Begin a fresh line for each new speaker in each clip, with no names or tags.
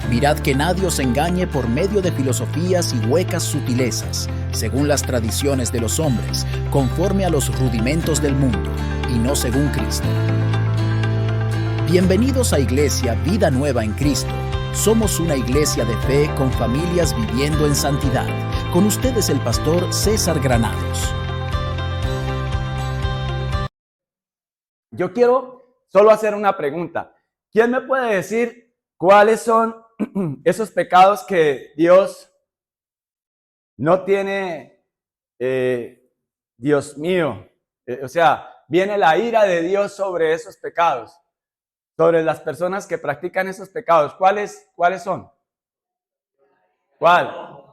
Mirad que nadie os engañe por medio de filosofías y huecas sutilezas, según las tradiciones de los hombres, conforme a los rudimentos del mundo, y no según Cristo. Bienvenidos a Iglesia Vida Nueva en Cristo. Somos una iglesia de fe con familias viviendo en santidad. Con ustedes el pastor César Granados.
Yo quiero solo hacer una pregunta. ¿Quién me puede decir cuáles son esos pecados que Dios no tiene, Dios mío? O sea, viene la ira de Dios sobre esos pecados, sobre las personas que practican esos pecados. ¿Cuáles son? ¿Cuál?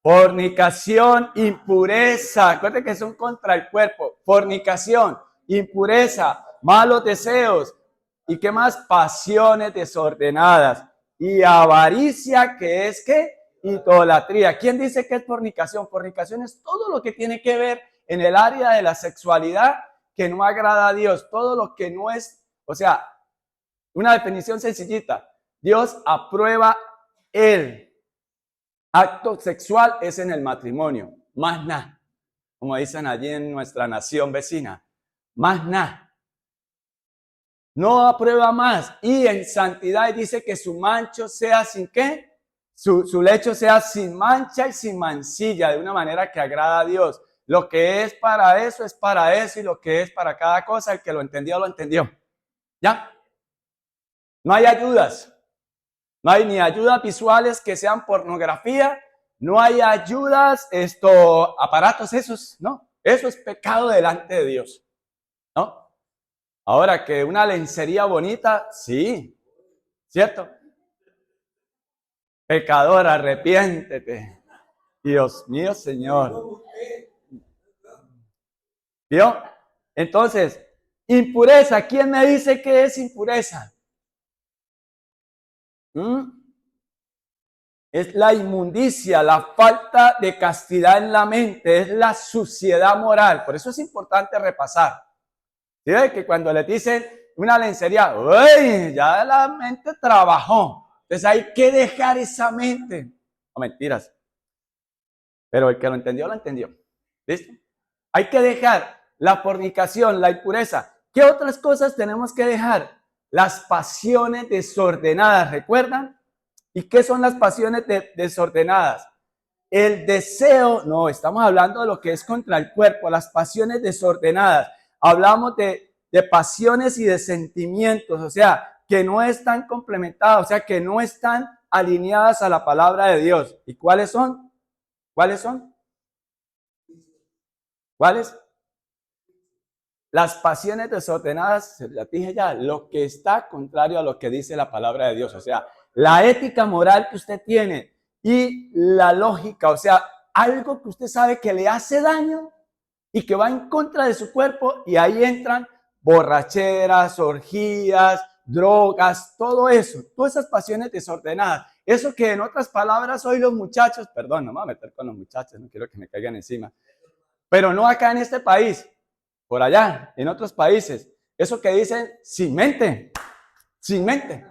Fornicación, impureza. Acuérdense que son contra el cuerpo. Fornicación, impureza, malos deseos. ¿Y qué más? Pasiones desordenadas. Y avaricia, que es ¿qué? Idolatría. ¿Quién dice que es fornicación? Fornicación es todo lo que tiene que ver en el área de la sexualidad que no agrada a Dios. Todo lo que no es, o sea, una definición sencillita. Dios aprueba el acto sexual es en el matrimonio. Más nada. Como dicen allí en nuestra nación vecina. Más nada. No aprueba más. Y en santidad dice que su mancho sea sin ¿qué? Su lecho sea sin mancha y sin mancilla, de una manera que agrada a Dios. Lo que es para eso es para eso, y lo que es para cada cosa, el que lo entendió, lo entendió. ¿Ya? No hay ayudas. No hay ni ayudas visuales que sean pornografía. No hay ayudas, aparatos esos, ¿no? Eso es pecado delante de Dios, ¿no? Ahora, que una lencería bonita, sí, ¿cierto? Pecador, arrepiéntete. Dios mío, Señor. ¿Vio? Entonces, impureza. ¿Quién me dice que es impureza? Es la inmundicia, la falta de castidad en la mente, es la suciedad moral. Por eso es importante repasar. ¿Sí? Que cuando le dicen una lencería, ¡uy! Ya la mente trabajó. Entonces hay que dejar esa mente. No, mentiras. Pero el que lo entendió, lo entendió. ¿Listo? Hay que dejar la fornicación, la impureza. ¿Qué otras cosas tenemos que dejar? Las pasiones desordenadas, ¿recuerdan? ¿Y qué son las pasiones desordenadas? El deseo, no, estamos hablando de lo que es contra el cuerpo, las pasiones desordenadas. Hablamos de pasiones y de sentimientos, o sea, que no están complementadas, o sea, que no están alineadas a la palabra de Dios. ¿Y cuáles son? ¿Cuáles son? ¿Cuáles? Las pasiones desordenadas, se las dije ya, lo que está contrario a lo que dice la palabra de Dios, o sea, la ética moral que usted tiene y la lógica, o sea, algo que usted sabe que le hace daño y que va en contra de su cuerpo, y ahí entran borracheras, orgías, drogas, todo eso, todas esas pasiones desordenadas. Eso que en otras palabras hoy los muchachos, perdón, no me voy a meter con los muchachos, no quiero que me caigan encima, pero no acá en este país, por allá, en otros países, eso que dicen sin mente, sin mente.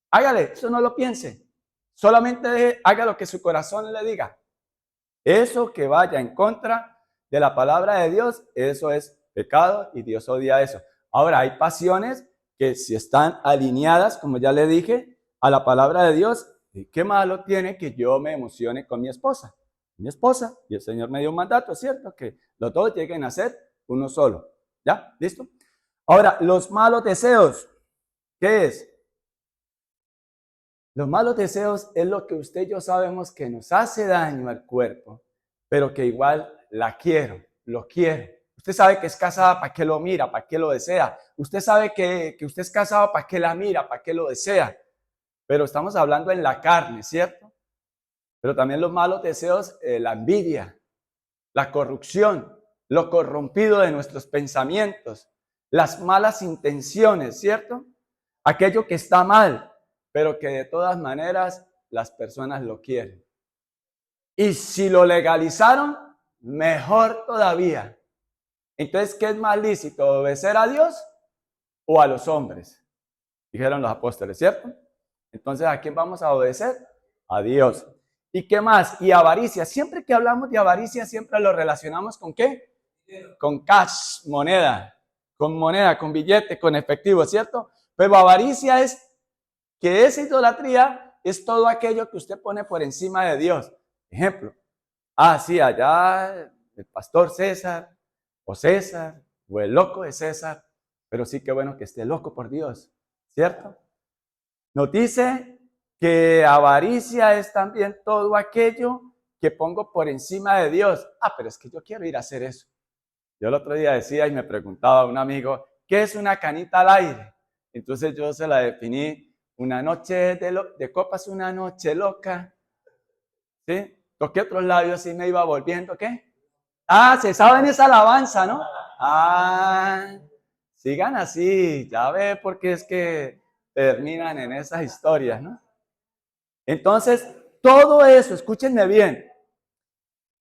Hágale, eso no lo piense. Solamente haga lo que su corazón le diga. Eso que vaya en contra de la palabra de Dios, eso es pecado y Dios odia eso. Ahora, hay pasiones que si están alineadas, como ya le dije, a la palabra de Dios, ¿qué malo tiene que yo me emocione con mi esposa? Mi esposa, y el Señor me dio un mandato, ¿cierto? Que los dos lleguen a ser uno solo. ¿Ya? ¿Listo? Ahora, los malos deseos, ¿qué es? Los malos deseos es lo que usted y yo sabemos que nos hace daño al cuerpo, pero que igual la quiero, lo quiero. Usted sabe que es casada, ¿para qué lo mira? ¿Para qué lo desea? Usted sabe que usted es casado, ¿para qué la mira? ¿Para qué lo desea? Pero estamos hablando en la carne, ¿cierto? Pero también los malos deseos, la envidia, la corrupción, lo corrompido de nuestros pensamientos, las malas intenciones, ¿cierto? Aquello que está mal, pero que de todas maneras las personas lo quieren. Y si lo legalizaron, mejor todavía. Entonces, ¿qué es más lícito? ¿Obedecer a Dios o a los hombres? Dijeron los apóstoles, ¿cierto? Entonces, ¿a quién vamos a obedecer? A Dios. ¿Y qué más? Y avaricia. Siempre que hablamos de avaricia, siempre lo relacionamos con ¿qué? Con cash, moneda, con billete, con efectivo, ¿cierto? Pero avaricia es que esa idolatría es todo aquello que usted pone por encima de Dios. Ejemplo, sí, allá el pastor César, o el loco de César, pero sí que bueno que esté loco por Dios, ¿cierto? Nos dice que avaricia es también todo aquello que pongo por encima de Dios. Pero es que yo quiero ir a hacer eso. Yo el otro día decía y me preguntaba a un amigo, ¿qué es una canita al aire? Entonces yo se la definí, una noche de copas, una noche loca. ¿Sí? Toqué otros labios y me iba volviendo, ¿qué? Se saben esa alabanza, ¿no? Sigan así, ya ve porque es que terminan en esas historias, ¿no? Entonces, todo eso, escúchenme bien,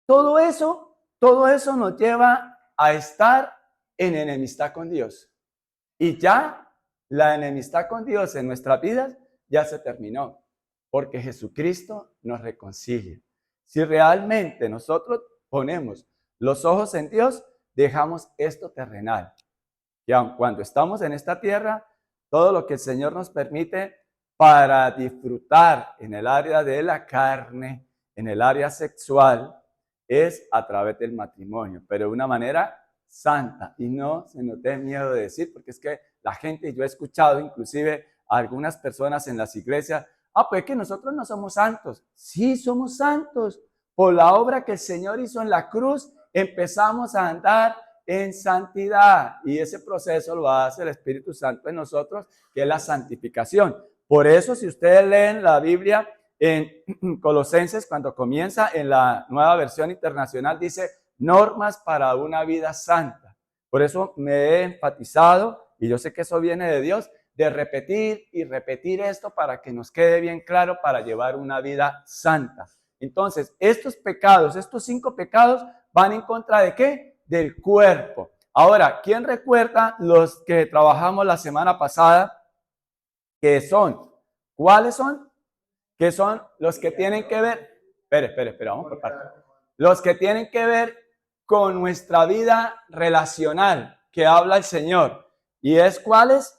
todo eso nos lleva a estar en enemistad con Dios. Y ya la enemistad con Dios en nuestras vidas ya se terminó, porque Jesucristo nos reconcilia. Si realmente nosotros ponemos los ojos en Dios, dejamos esto terrenal. Y aun cuando estamos en esta tierra, todo lo que el Señor nos permite para disfrutar en el área de la carne, en el área sexual, es a través del matrimonio, pero de una manera santa. Y no se nos dé miedo de decir, porque es que la gente, yo he escuchado inclusive a algunas personas en las iglesias, pues es que nosotros no somos santos. Sí, somos santos. Por la obra que el Señor hizo en la cruz, empezamos a andar en santidad. Y ese proceso lo hace el Espíritu Santo en nosotros, que es la santificación. Por eso, si ustedes leen la Biblia en Colosenses, cuando comienza en la Nueva Versión Internacional, dice normas para una vida santa. Por eso me he enfatizado, y yo sé que eso viene de Dios, de repetir y repetir esto para que nos quede bien claro para llevar una vida santa. Entonces, estos pecados, estos 5 pecados, van en contra de ¿qué? Del cuerpo. Ahora, ¿quién recuerda los que trabajamos la semana pasada? ¿Qué son? ¿Cuáles son? ¿Qué son los que tienen que ver? Espere, vamos por partes. Los que tienen que ver con nuestra vida relacional, que habla el Señor. ¿Y es cuáles?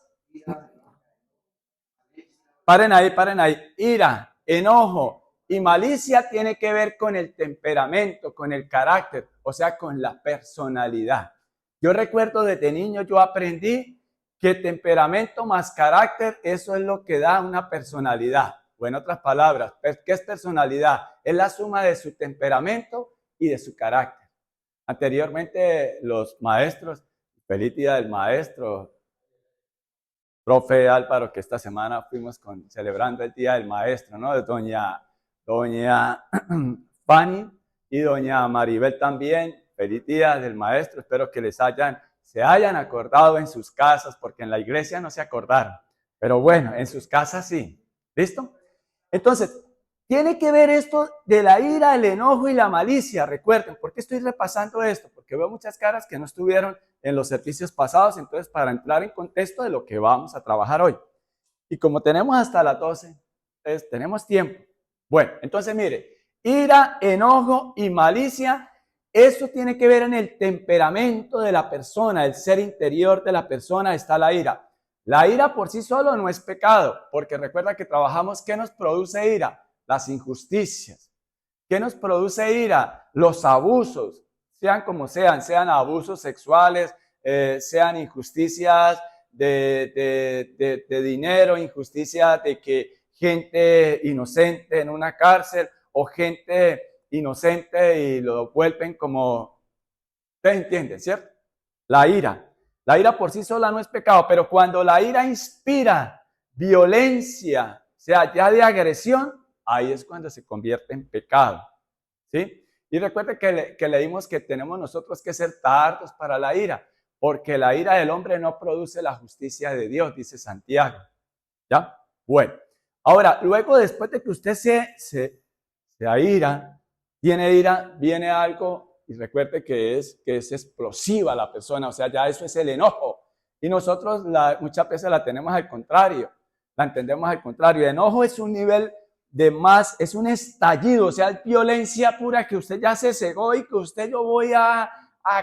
Paren ahí. Ira, enojo y malicia tiene que ver con el temperamento, con el carácter, o sea, con la personalidad. Yo recuerdo desde niño, yo aprendí que temperamento más carácter, eso es lo que da una personalidad. O en otras palabras, ¿qué es personalidad? Es la suma de su temperamento y de su carácter. Anteriormente, los maestros, feliz día del maestro, profe Álvaro, que esta semana fuimos celebrando el Día del Maestro, ¿no? De doña Fanny y doña Maribel también. Feliz Día del Maestro. Espero que se hayan acordado en sus casas, porque en la iglesia no se acordaron. Pero bueno, en sus casas sí. ¿Listo? Entonces, tiene que ver esto de la ira, el enojo y la malicia. Recuerden, ¿por qué estoy repasando esto? Porque veo muchas caras que no estuvieron en los servicios pasados, entonces para entrar en contexto de lo que vamos a trabajar hoy. Y como tenemos hasta las 12, entonces tenemos tiempo. Bueno, entonces mire, ira, enojo y malicia, eso tiene que ver en el temperamento de la persona, el ser interior de la persona está la ira. La ira por sí solo no es pecado, porque recuerda que trabajamos, ¿qué nos produce ira? Las injusticias. ¿Qué nos produce ira? Los abusos, sean como sean abusos sexuales, sean injusticias de dinero, injusticias de que gente inocente en una cárcel o gente inocente y lo vuelven como, ¿ustedes entienden, cierto? La ira por sí sola no es pecado, pero cuando la ira inspira violencia, o sea, ya de agresión, ahí es cuando se convierte en pecado, ¿sí? Y recuerde que leímos que tenemos nosotros que ser tardos para la ira, porque la ira del hombre no produce la justicia de Dios, dice Santiago, ¿ya? Bueno, ahora, luego después de que usted se aira, tiene ira, viene algo, y recuerde que es explosiva la persona, o sea, ya eso es el enojo. Y nosotros muchas veces la tenemos al contrario. la entendemos al contrario. Enojo es un nivel de más, es un estallido, o sea, es violencia pura que usted ya se cegó y que usted yo voy a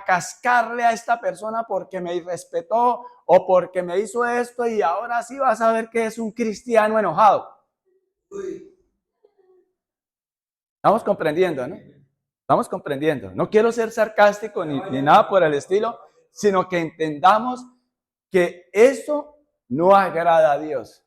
cascarle a esta persona porque me irrespetó o porque me hizo esto y ahora sí vas a ver que es un cristiano enojado. Estamos comprendiendo, ¿no? Estamos comprendiendo. No quiero ser sarcástico ni nada por el estilo, sino que entendamos que eso no agrada a Dios.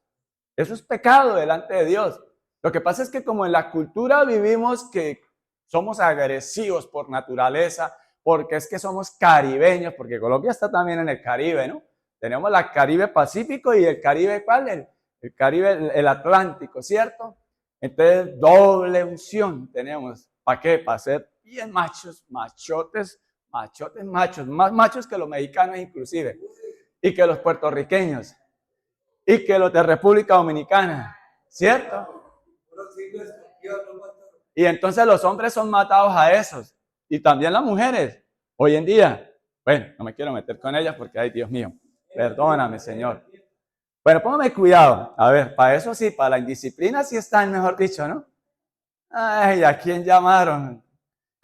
Eso es pecado delante de Dios. Lo que pasa es que como en la cultura vivimos que somos agresivos por naturaleza, porque es que somos caribeños, porque Colombia está también en el Caribe, ¿no? Tenemos la Caribe Pacífico y el Caribe, ¿cuál? El Caribe, el Atlántico, ¿cierto? Entonces, doble unción tenemos. ¿Para qué? Para ser bien machos, machotes, machos, más machos que los mexicanos inclusive, y que los puertorriqueños, y que los de República Dominicana, ¿cierto? Y entonces los hombres son matados a esos, y también las mujeres, hoy en día. Bueno, no me quiero meter con ellas porque, ay, Dios mío, perdóname, Señor. Bueno, póngame cuidado. A ver, para eso sí, para la indisciplina sí están, mejor dicho, ¿no? Ay, ¿a quién llamaron?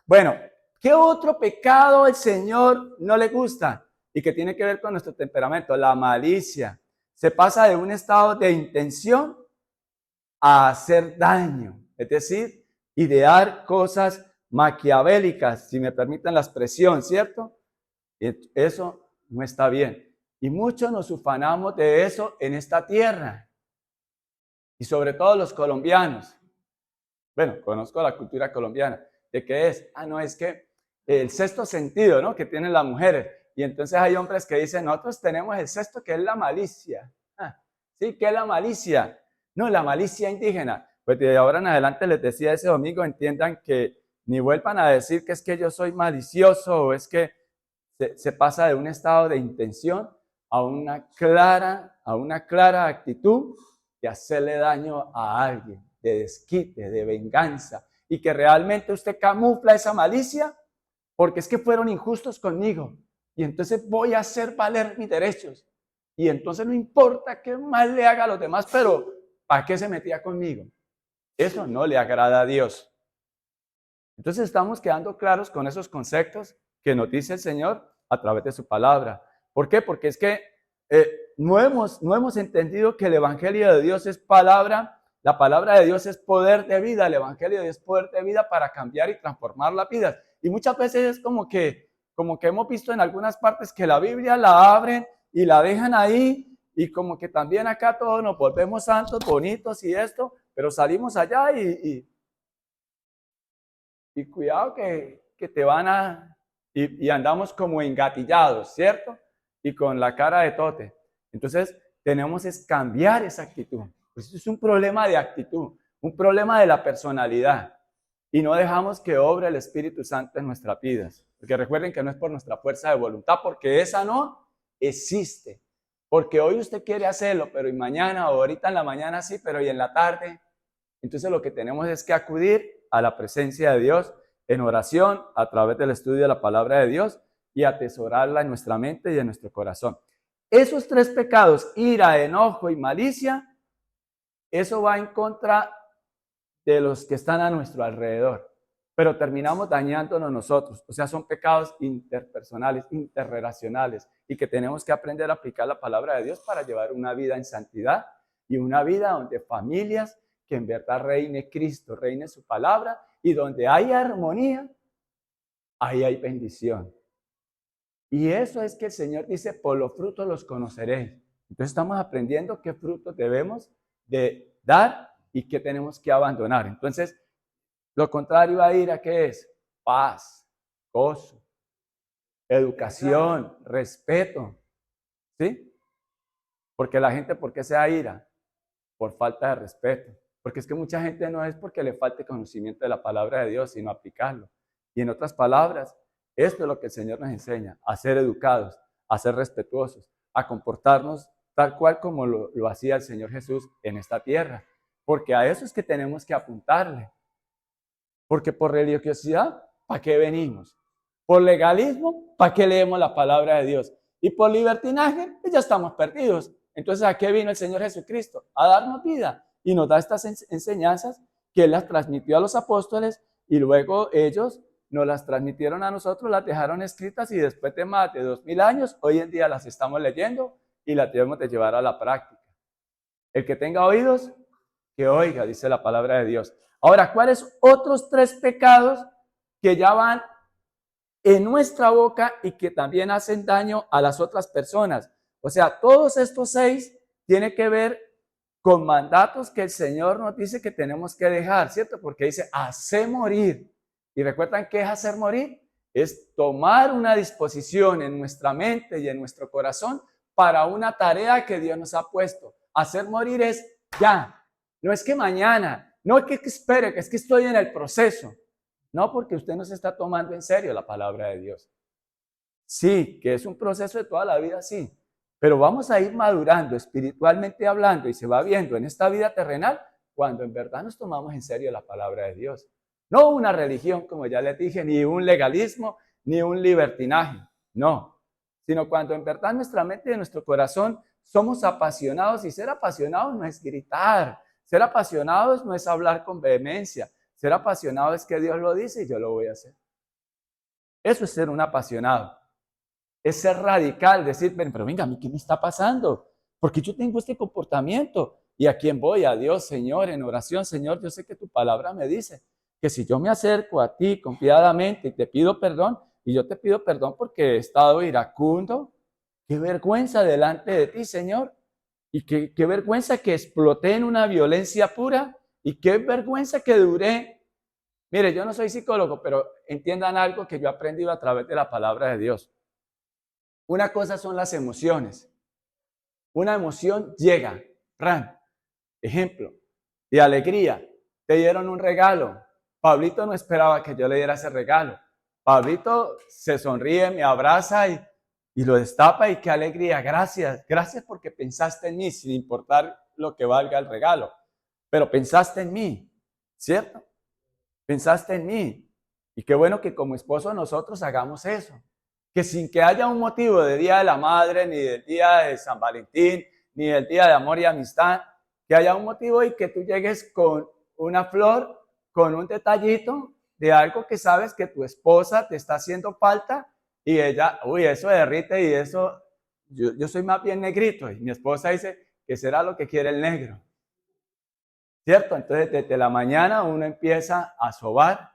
Bueno, ¿qué otro pecado el Señor no le gusta? Y que tiene que ver con nuestro temperamento, la malicia. Se pasa de un estado de intención a hacer daño, es decir, idear cosas maquiavélicas, si me permiten la expresión, ¿cierto? Eso no está bien. Y muchos nos ufanamos de eso en esta tierra. Y sobre todo los colombianos. Bueno, conozco la cultura colombiana. ¿De qué es? No, es que el sexto sentido, ¿no? Que tienen las mujeres. Y entonces hay hombres que dicen, nosotros tenemos el sexto que es la malicia. ¿Sí? ¿Qué es la malicia? No, la malicia indígena. Pues de ahora en adelante les decía ese domingo, entiendan que ni vuelvan a decir que es que yo soy malicioso o es que se pasa de un estado de intención a una clara actitud de hacerle daño a alguien, de desquite, de venganza, y que realmente usted camufla esa malicia porque es que fueron injustos conmigo y entonces voy a hacer valer mis derechos y entonces no importa qué mal le haga a los demás, pero ¿para qué se metía conmigo? Eso no le agrada a Dios. Entonces estamos quedando claros con esos conceptos que nos dice el Señor a través de su palabra. ¿Por qué? Porque es que no hemos entendido que el Evangelio de Dios es palabra, la palabra de Dios es poder de vida, el Evangelio de Dios es poder de vida para cambiar y transformar las vidas. Y muchas veces es como que hemos visto en algunas partes que la Biblia la abren y la dejan ahí y como que también acá todos nos volvemos santos, bonitos y esto, pero salimos allá y cuidado que te van a... Y andamos como engatillados, ¿cierto? Y con la cara de tote. Entonces, tenemos que cambiar esa actitud. Pues es un problema de actitud, un problema de la personalidad. Y no dejamos que obre el Espíritu Santo en nuestras vidas. Porque recuerden que no es por nuestra fuerza de voluntad, porque esa no existe. Porque hoy usted quiere hacerlo, pero y mañana o ahorita en la mañana sí, pero y en la tarde. Entonces lo que tenemos es que acudir a la presencia de Dios en oración a través del estudio de la palabra de Dios y atesorarla en nuestra mente y en nuestro corazón. Esos tres pecados, ira, enojo y malicia, eso va en contra de los que están a nuestro alrededor, pero terminamos dañándonos nosotros. O sea, son pecados interpersonales, interrelacionales y que tenemos que aprender a aplicar la palabra de Dios para llevar una vida en santidad y una vida donde familias que en verdad reine Cristo, reine su palabra y donde hay armonía, ahí hay bendición. Y eso es que el Señor dice, por los frutos los conoceréis. Entonces estamos aprendiendo qué frutos debemos de dar y qué tenemos que abandonar. Entonces, lo contrario a ira, ¿qué es? Paz, gozo, educación, respeto. ¿Sí? Porque la gente, ¿por qué se da ira? Por falta de respeto. Porque es que mucha gente no es porque le falte conocimiento de la palabra de Dios, sino aplicarlo. Y en otras palabras, esto es lo que el Señor nos enseña, a ser educados, a ser respetuosos, a comportarnos tal cual como lo hacía el Señor Jesús en esta tierra. Porque a eso es que tenemos que apuntarle. Porque por religiosidad, ¿para qué venimos? Por legalismo, ¿para qué leemos la palabra de Dios? Y por libertinaje, pues ya estamos perdidos. Entonces, ¿a qué vino el Señor Jesucristo? A darnos vida. Y nos da estas enseñanzas que Él las transmitió a los apóstoles y luego ellos nos las transmitieron a nosotros, las dejaron escritas y después de más de 2000 años, hoy en día las estamos leyendo y las debemos de llevar a la práctica. El que tenga oídos, que oiga, dice la palabra de Dios. Ahora, ¿cuáles otros 3 pecados que ya van en nuestra boca y que también hacen daño a las otras personas? O sea, todos estos 6 tienen que ver con mandatos que el Señor nos dice que tenemos que dejar, ¿cierto? Porque dice, hacer morir. ¿Y recuerdan qué es hacer morir? Es tomar una disposición en nuestra mente y en nuestro corazón para una tarea que Dios nos ha puesto. Hacer morir es ya, no es que mañana, no es que espere, que es que estoy en el proceso. No, porque usted no se está tomando en serio la palabra de Dios. Sí, que es un proceso de toda la vida, sí. Pero vamos a ir madurando espiritualmente hablando y se va viendo en esta vida terrenal cuando en verdad nos tomamos en serio la palabra de Dios. No una religión, como ya les dije, ni un legalismo, ni un libertinaje, no. Sino cuando en verdad nuestra mente y nuestro corazón somos apasionados, y ser apasionados no es gritar, ser apasionados no es hablar con vehemencia, ser apasionado es que Dios lo dice y yo lo voy a hacer. Eso es ser un apasionado. Es ser radical, decir, pero venga, ¿a mí qué me está pasando? Porque yo tengo este comportamiento. ¿Y a quién voy? A Dios, Señor, en oración. Señor, yo sé que tu palabra me dice que si yo me acerco a ti confiadamente y te pido perdón, y yo te pido perdón porque he estado iracundo, qué vergüenza delante de ti, Señor. Y qué vergüenza que exploté en una violencia pura. Y qué vergüenza que duré. Mire, yo no soy psicólogo, pero entiendan algo que yo he aprendido a través de la palabra de Dios. Una cosa son las emociones. Una emoción llega, ran. Ejemplo, de alegría. Te dieron un regalo. Pablito no esperaba que yo le diera ese regalo. Pablito se sonríe, me abraza y lo destapa y qué alegría. Gracias, gracias porque pensaste en mí, sin importar lo que valga el regalo. Pero pensaste en mí, ¿cierto? Pensaste en mí. Y qué bueno que como esposo nosotros hagamos eso. Que sin que haya un motivo de Día de la Madre, ni del Día de San Valentín, ni del Día de Amor y Amistad, que haya un motivo y que tú llegues con una flor, con un detallito de algo que sabes que tu esposa te está haciendo falta y ella, uy, eso derrite y eso, yo soy más bien negrito y mi esposa dice que será lo que quiere el negro. ¿Cierto? Entonces desde la mañana uno empieza a sobar,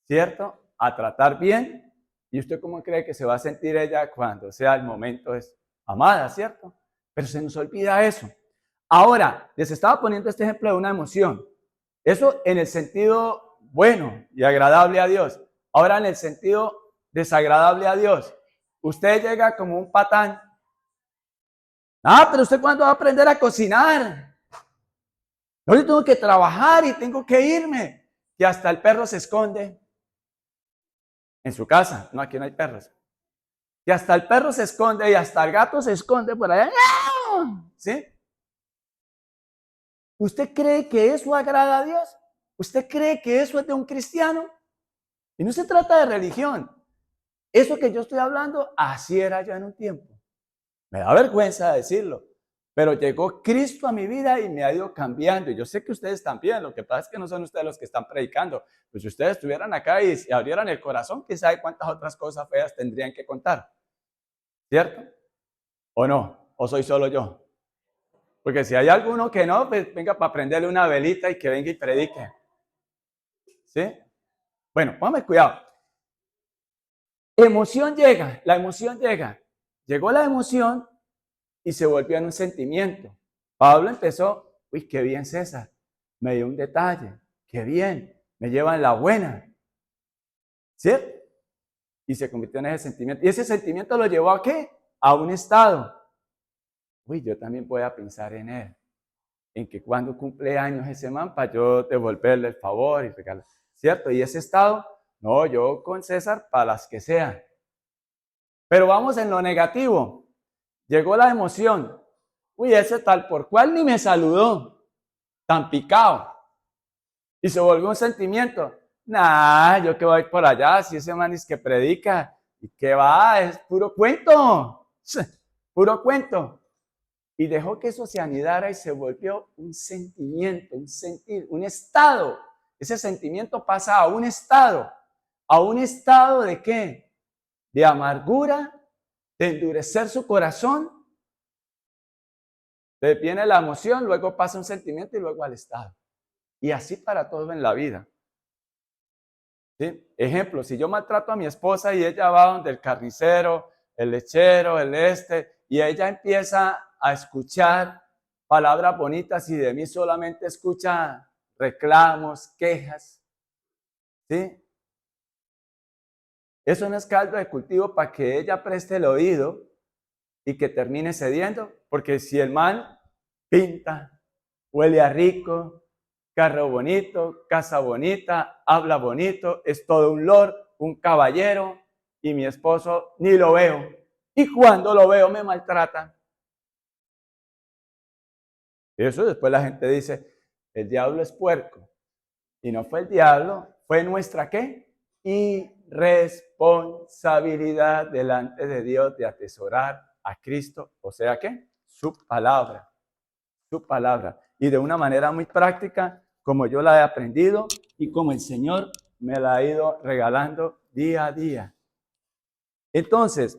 ¿cierto? A tratar bien. ¿Y usted cómo cree que se va a sentir ella cuando sea el momento es amada, ¿cierto? Pero se nos olvida eso. Ahora, les estaba poniendo este ejemplo de una emoción. Eso en el sentido bueno y agradable a Dios. Ahora en el sentido desagradable a Dios. Usted llega como un patán. Ah, pero usted ¿cuándo va a aprender a cocinar? No, yo tengo que trabajar y tengo que irme. Y hasta el perro se esconde. En su casa, no, aquí no hay perros. Y hasta el perro se esconde y hasta el gato se esconde por allá. ¿Sí? ¿Usted cree que eso agrada a Dios? ¿Usted cree que eso es de un cristiano? Y no se trata de religión. Eso que yo estoy hablando, así era yo en un tiempo. Me da vergüenza decirlo. Pero llegó Cristo a mi vida y me ha ido cambiando. Y yo sé que ustedes también. Lo que pasa es que no son ustedes los que están predicando. Pues si ustedes estuvieran acá y abrieran el corazón, quién sabe cuántas otras cosas feas tendrían que contar. ¿Cierto? ¿O no? ¿O soy solo yo? Porque si hay alguno que no, pues venga para prenderle una velita y que venga y predique. ¿Sí? Bueno, póngame cuidado. Emoción llega, la emoción llega. Llegó la emoción y se volvió en un sentimiento. Pablo empezó, uy, qué bien César, me dio un detalle, qué bien, me lleva en la buena. ¿Cierto? Y se convirtió en ese sentimiento. Y ese sentimiento lo llevó ¿a qué? A un estado. Uy, yo también voy a pensar en él. En que cuando cumple años ese man, para yo devolverle el favor y regalar. ¿Cierto? Y ese estado, no, yo con César para las que sean. Pero vamos en lo negativo. Llegó la emoción. Uy, ese tal por cual ni me saludó. Tan picado. Y se volvió un sentimiento. Nah, yo que voy por allá, si ese man es que predica. ¿Y qué va? Es puro cuento. Puro cuento. y dejó que eso se anidara y se volvió un sentimiento, un sentir, un estado. Ese sentimiento pasa a un estado ¿de qué? De amargura, de endurecer su corazón. Entonces viene la emoción, luego pasa un sentimiento y luego al estado. Y así para todo en la vida. ¿Sí? Ejemplo, si yo maltrato a mi esposa y ella va donde el carnicero, el lechero, y ella empieza a escuchar palabras bonitas y de mí solamente escucha reclamos, quejas, ¿sí? Eso no es caldo de cultivo para que ella preste el oído y que termine cediendo, porque si el man pinta, huele a rico, carro bonito, casa bonita, habla bonito, es todo un lord, un caballero, y mi esposo ni lo veo. Y cuando lo veo me maltrata. Y eso después la gente dice, el diablo es puerco. Y no fue el diablo, fue nuestra ¿qué? Irresponsabilidad delante de Dios de atesorar a Cristo, o sea ¿qué? Su palabra. Y de una manera muy práctica, como yo la he aprendido y como el Señor me la ha ido regalando día a día. Entonces,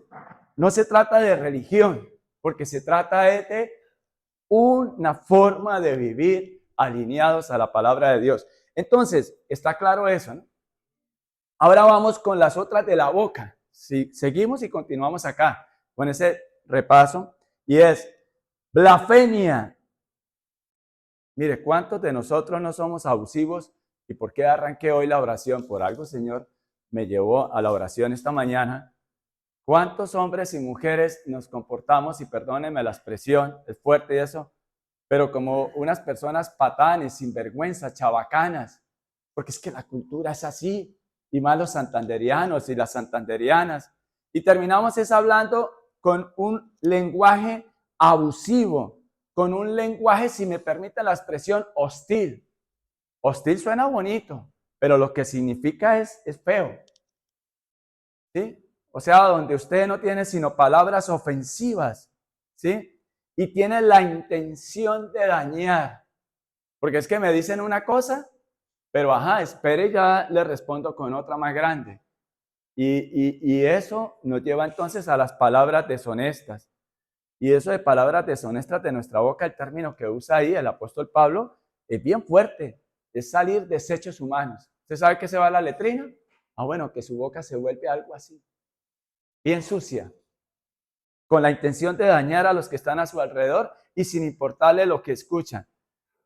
no se trata de religión, porque se trata de una forma de vivir alineados a la palabra de Dios. Entonces, está claro eso, ¿no? Ahora vamos con las otras de la boca. Sí, seguimos y continuamos acá con ese repaso. Y es blasfemia. Mire, ¿cuántos de nosotros no somos abusivos? ¿Y por qué arranqué hoy la oración? Por algo, Señor, me llevó a la oración esta mañana. ¿Cuántos hombres y mujeres nos comportamos, y perdónenme la expresión, es fuerte y eso, pero como unas personas patanes, sinvergüenza, chabacanas? Porque es que la cultura es así, y más los santanderianos y las santanderianas. Y terminamos es hablando con un lenguaje abusivo, con un lenguaje, si me permiten la expresión, hostil. Hostil suena bonito, pero lo que significa es feo. ¿Sí? O sea, donde usted no tiene sino palabras ofensivas, ¿sí? Y tiene la intención de dañar. Porque es que me dicen una cosa, pero ajá, espere, ya le respondo con otra más grande. Y eso nos lleva entonces a las palabras deshonestas. Y eso de palabras deshonestas de nuestra boca, el término que usa ahí el apóstol Pablo, es bien fuerte. Es salir desechos humanos. ¿Usted sabe que se va a la letrina? Ah, bueno, que su boca se vuelve algo así, bien sucia, con la intención de dañar a los que están a su alrededor y sin importarle lo que escuchan.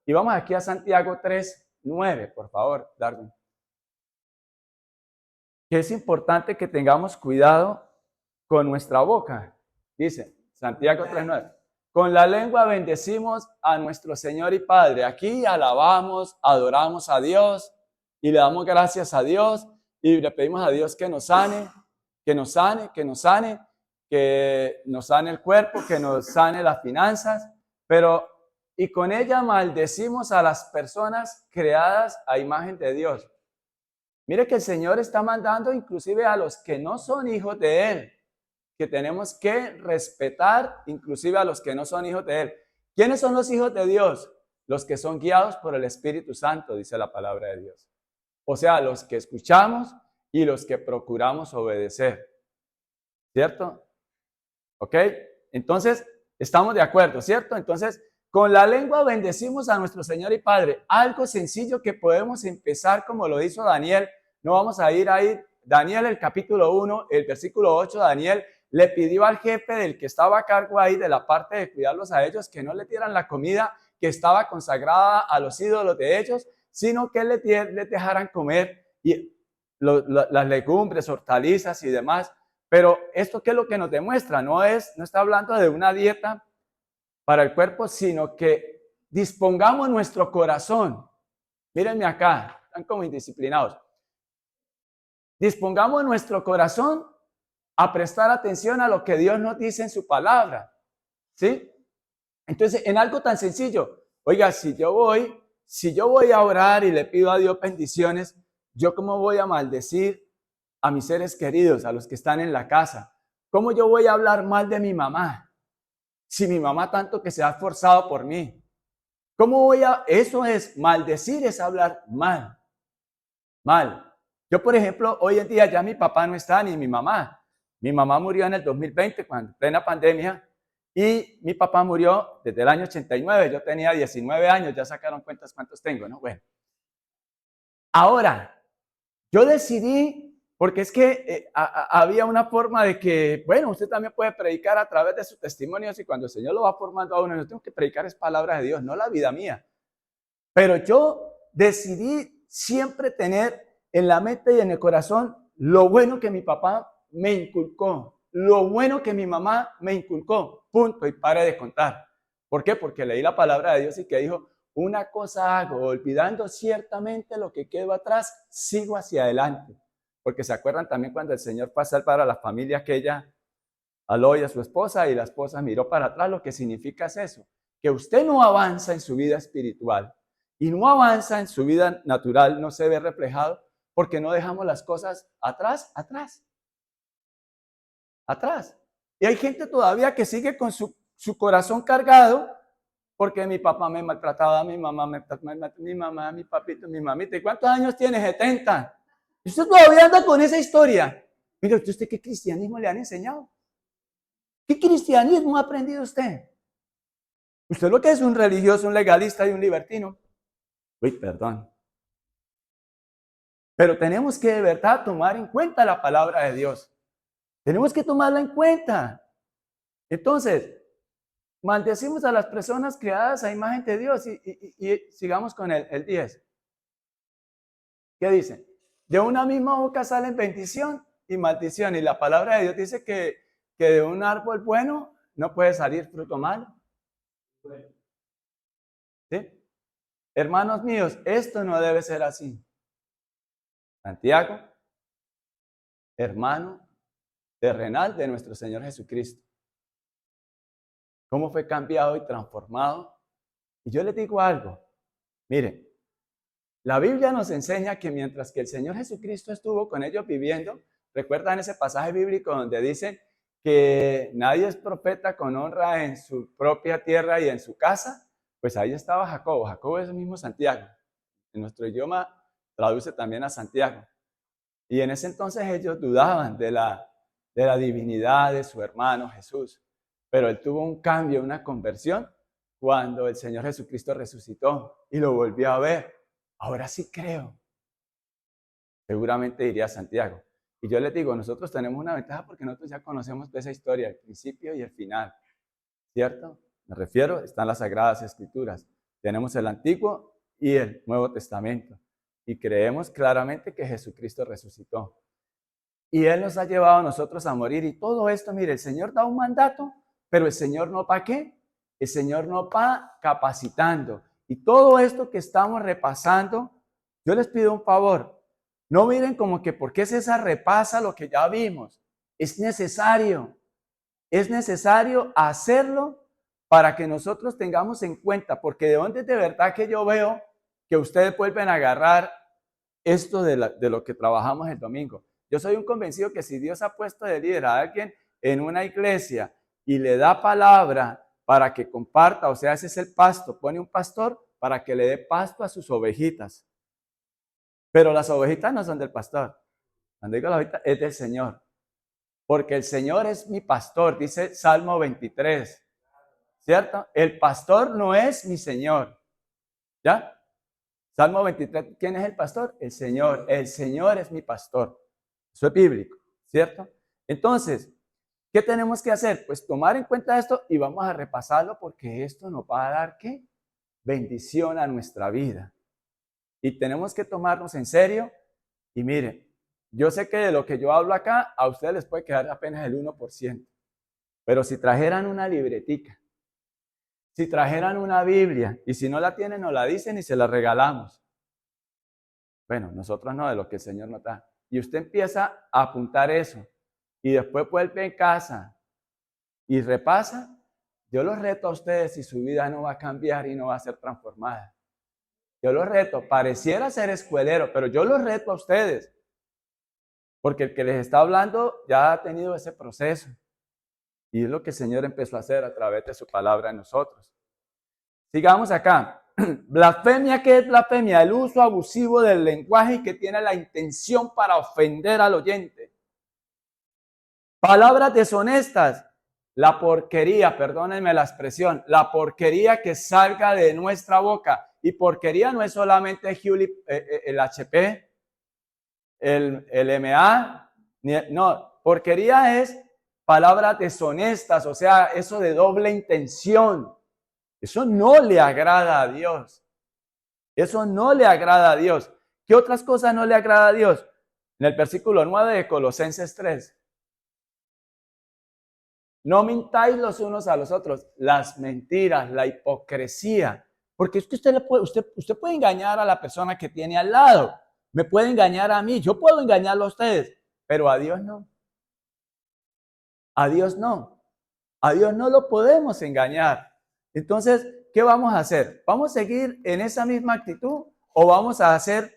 Y vamos aquí a Santiago 3:9, por favor, Darwin. Que es importante que tengamos cuidado con nuestra boca. Dice Santiago 3:9. Con la lengua bendecimos a nuestro Señor y Padre. Aquí alabamos, adoramos a Dios y le damos gracias a Dios y le pedimos a Dios que nos sane, que nos sane, que nos sane, que nos sane el cuerpo, que nos sane las finanzas, pero y con ella maldecimos a las personas creadas a imagen de Dios. Mire que el Señor está mandando inclusive a los que no son hijos de Él, que tenemos que respetar inclusive a los que no son hijos de Él. ¿Quiénes son los hijos de Dios? Los que son guiados por el Espíritu Santo, dice la palabra de Dios. O sea, los que escuchamos y los que procuramos obedecer. ¿Cierto? ¿Ok? Entonces, estamos de acuerdo, ¿cierto? Entonces, con la lengua bendecimos a nuestro Señor y Padre. Algo sencillo que podemos empezar como lo hizo Daniel. No vamos a ir ahí. Daniel, el capítulo 1, el versículo 8, Daniel le pidió al jefe del que estaba a cargo ahí de la parte de cuidarlos a ellos que no le dieran la comida que estaba consagrada a los ídolos de ellos, sino que les dejaran comer las legumbres, hortalizas y demás. Pero esto, ¿qué es lo que nos demuestra? No está hablando de una dieta para el cuerpo, sino que dispongamos nuestro corazón. Mírenme acá, están como indisciplinados. Dispongamos nuestro corazón a prestar atención a lo que Dios nos dice en su palabra, ¿sí? Entonces, en algo tan sencillo, oiga, si yo voy a orar y le pido a Dios bendiciones, ¿yo cómo voy a maldecir a mis seres queridos, a los que están en la casa? ¿Cómo yo voy a hablar mal de mi mamá? si mi mamá tanto que se ha esforzado por mí? ¿Cómo voy a...? Eso es maldecir, es hablar mal. Mal. Yo, por ejemplo, hoy en día ya mi papá no está ni mi mamá. Mi mamá murió en el 2020, cuando plena pandemia, y mi papá murió desde el año 89. Yo tenía 19 años, ya sacaron cuentas cuántos tengo, ¿no? Bueno. Ahora, yo decidí, porque es que había una forma de que, bueno, usted también puede predicar a través de sus testimonios y cuando el Señor lo va formando a uno, yo tengo que predicar es palabra de Dios, no la vida mía. Pero yo decidí siempre tener en la mente y en el corazón lo bueno que mi papá me inculcó, lo bueno que mi mamá me inculcó, punto, y pare de contar. ¿Por qué? Porque leí la palabra de Dios y que dijo, una cosa hago, olvidando ciertamente lo que quedó atrás, sigo hacia adelante. Porque se acuerdan también cuando el Señor fue a salvar a la familia aquella, a Lot y a su esposa, y la esposa miró para atrás. Lo que significa es eso, que usted no avanza en su vida espiritual y no avanza en su vida natural, no se ve reflejado porque no dejamos las cosas atrás. Y hay gente todavía que sigue con su corazón cargado porque mi papá me maltrataba, mi mamá, mi papito, mi mamita. ¿Y cuántos años tiene? 70. Y usted todavía anda con esa historia. Mire, ¿usted qué cristianismo le han enseñado? ¿Qué cristianismo ha aprendido usted? Usted lo que es un religioso, un legalista y un libertino. Uy, perdón. Pero tenemos que de verdad tomar en cuenta la palabra de Dios. Tenemos que tomarla en cuenta. Entonces, maldecimos a las personas creadas a imagen de Dios y sigamos con el 10. ¿Qué dice? De una misma boca salen bendición y maldición. Y la palabra de Dios dice que de un árbol bueno no puede salir fruto malo. ¿Sí? Hermanos míos, esto no debe ser así. Santiago, hermano terrenal de nuestro Señor Jesucristo. ¿Cómo fue cambiado y transformado? Y yo les digo algo. Miren, la Biblia nos enseña que mientras que el Señor Jesucristo estuvo con ellos viviendo, ¿recuerdan ese pasaje bíblico donde dice que nadie es profeta con honra en su propia tierra y en su casa? Pues ahí estaba Jacobo. Jacobo es el mismo Santiago. En nuestro idioma traduce también a Santiago. Y en ese entonces ellos dudaban de la divinidad de su hermano Jesús. Pero él tuvo un cambio, una conversión, cuando el Señor Jesucristo resucitó y lo volvió a ver. Ahora sí creo. Seguramente diría Santiago. Y yo les digo, nosotros tenemos una ventaja porque nosotros ya conocemos de esa historia, el principio y el final. ¿Cierto? Me refiero, están las Sagradas Escrituras. Tenemos el Antiguo y el Nuevo Testamento. Y creemos claramente que Jesucristo resucitó. Y Él nos ha llevado a nosotros a morir. Y todo esto, mire, el Señor da un mandato, pero el Señor no va ¿qué? El Señor no va capacitando. Y todo esto que estamos repasando, yo les pido un favor. No miren como que porque César repasa lo que ya vimos. Es necesario hacerlo para que nosotros tengamos en cuenta, porque de dónde de verdad que yo veo que ustedes vuelven a agarrar esto de lo que trabajamos el domingo. Yo soy un convencido que si Dios ha puesto de líder a alguien en una iglesia y le da palabra para que comparta, o sea, ese es el pasto, pone un pastor para que le dé pasto a sus ovejitas. Pero las ovejitas no son del pastor. Cuando digo la ovejita, es del Señor. Porque el Señor es mi pastor, dice Salmo 23. ¿Cierto? El pastor no es mi Señor. ¿Ya? Salmo 23, ¿quién es el pastor? El Señor. El Señor es mi pastor. Eso es bíblico, ¿cierto? Entonces, ¿qué tenemos que hacer? Pues tomar en cuenta esto y vamos a repasarlo porque esto nos va a dar, ¿qué? Bendición a nuestra vida. Y tenemos que tomarnos en serio. Y miren, yo sé que de lo que yo hablo acá, a ustedes les puede quedar apenas el 1%. Pero si trajeran una libretica, si trajeran una Biblia, y si no la tienen, nos la dicen y se la regalamos. Bueno, nosotros no, de lo que el Señor nos da. Y usted empieza a apuntar eso. Y después vuelve en casa y repasa. Yo los reto a ustedes si su vida no va a cambiar y no va a ser transformada. Yo los reto, pareciera ser escuelero, pero yo los reto a ustedes. Porque el que les está hablando ya ha tenido ese proceso. Y es lo que el Señor empezó a hacer a través de su palabra en nosotros. Sigamos acá. Blasfemia, ¿qué es blasfemia? El uso abusivo del lenguaje que tiene la intención para ofender al oyente. Palabras deshonestas. La porquería, perdónenme la expresión, la porquería que salga de nuestra boca. Y porquería no es solamente el HP, el MA, no, porquería es palabras deshonestas, o sea, eso de doble intención. Eso no le agrada a Dios. Eso no le agrada a Dios. ¿Qué otras cosas no le agrada a Dios? En el versículo 9 de Colosenses 3. No mintáis los unos a los otros. Las mentiras, la hipocresía. Porque es que usted puede engañar a la persona que tiene al lado. Me puede engañar a mí. Yo puedo engañarlo a ustedes. Pero a Dios no. A Dios no. A Dios no lo podemos engañar. Entonces, ¿qué vamos a hacer? ¿Vamos a seguir en esa misma actitud o vamos a ser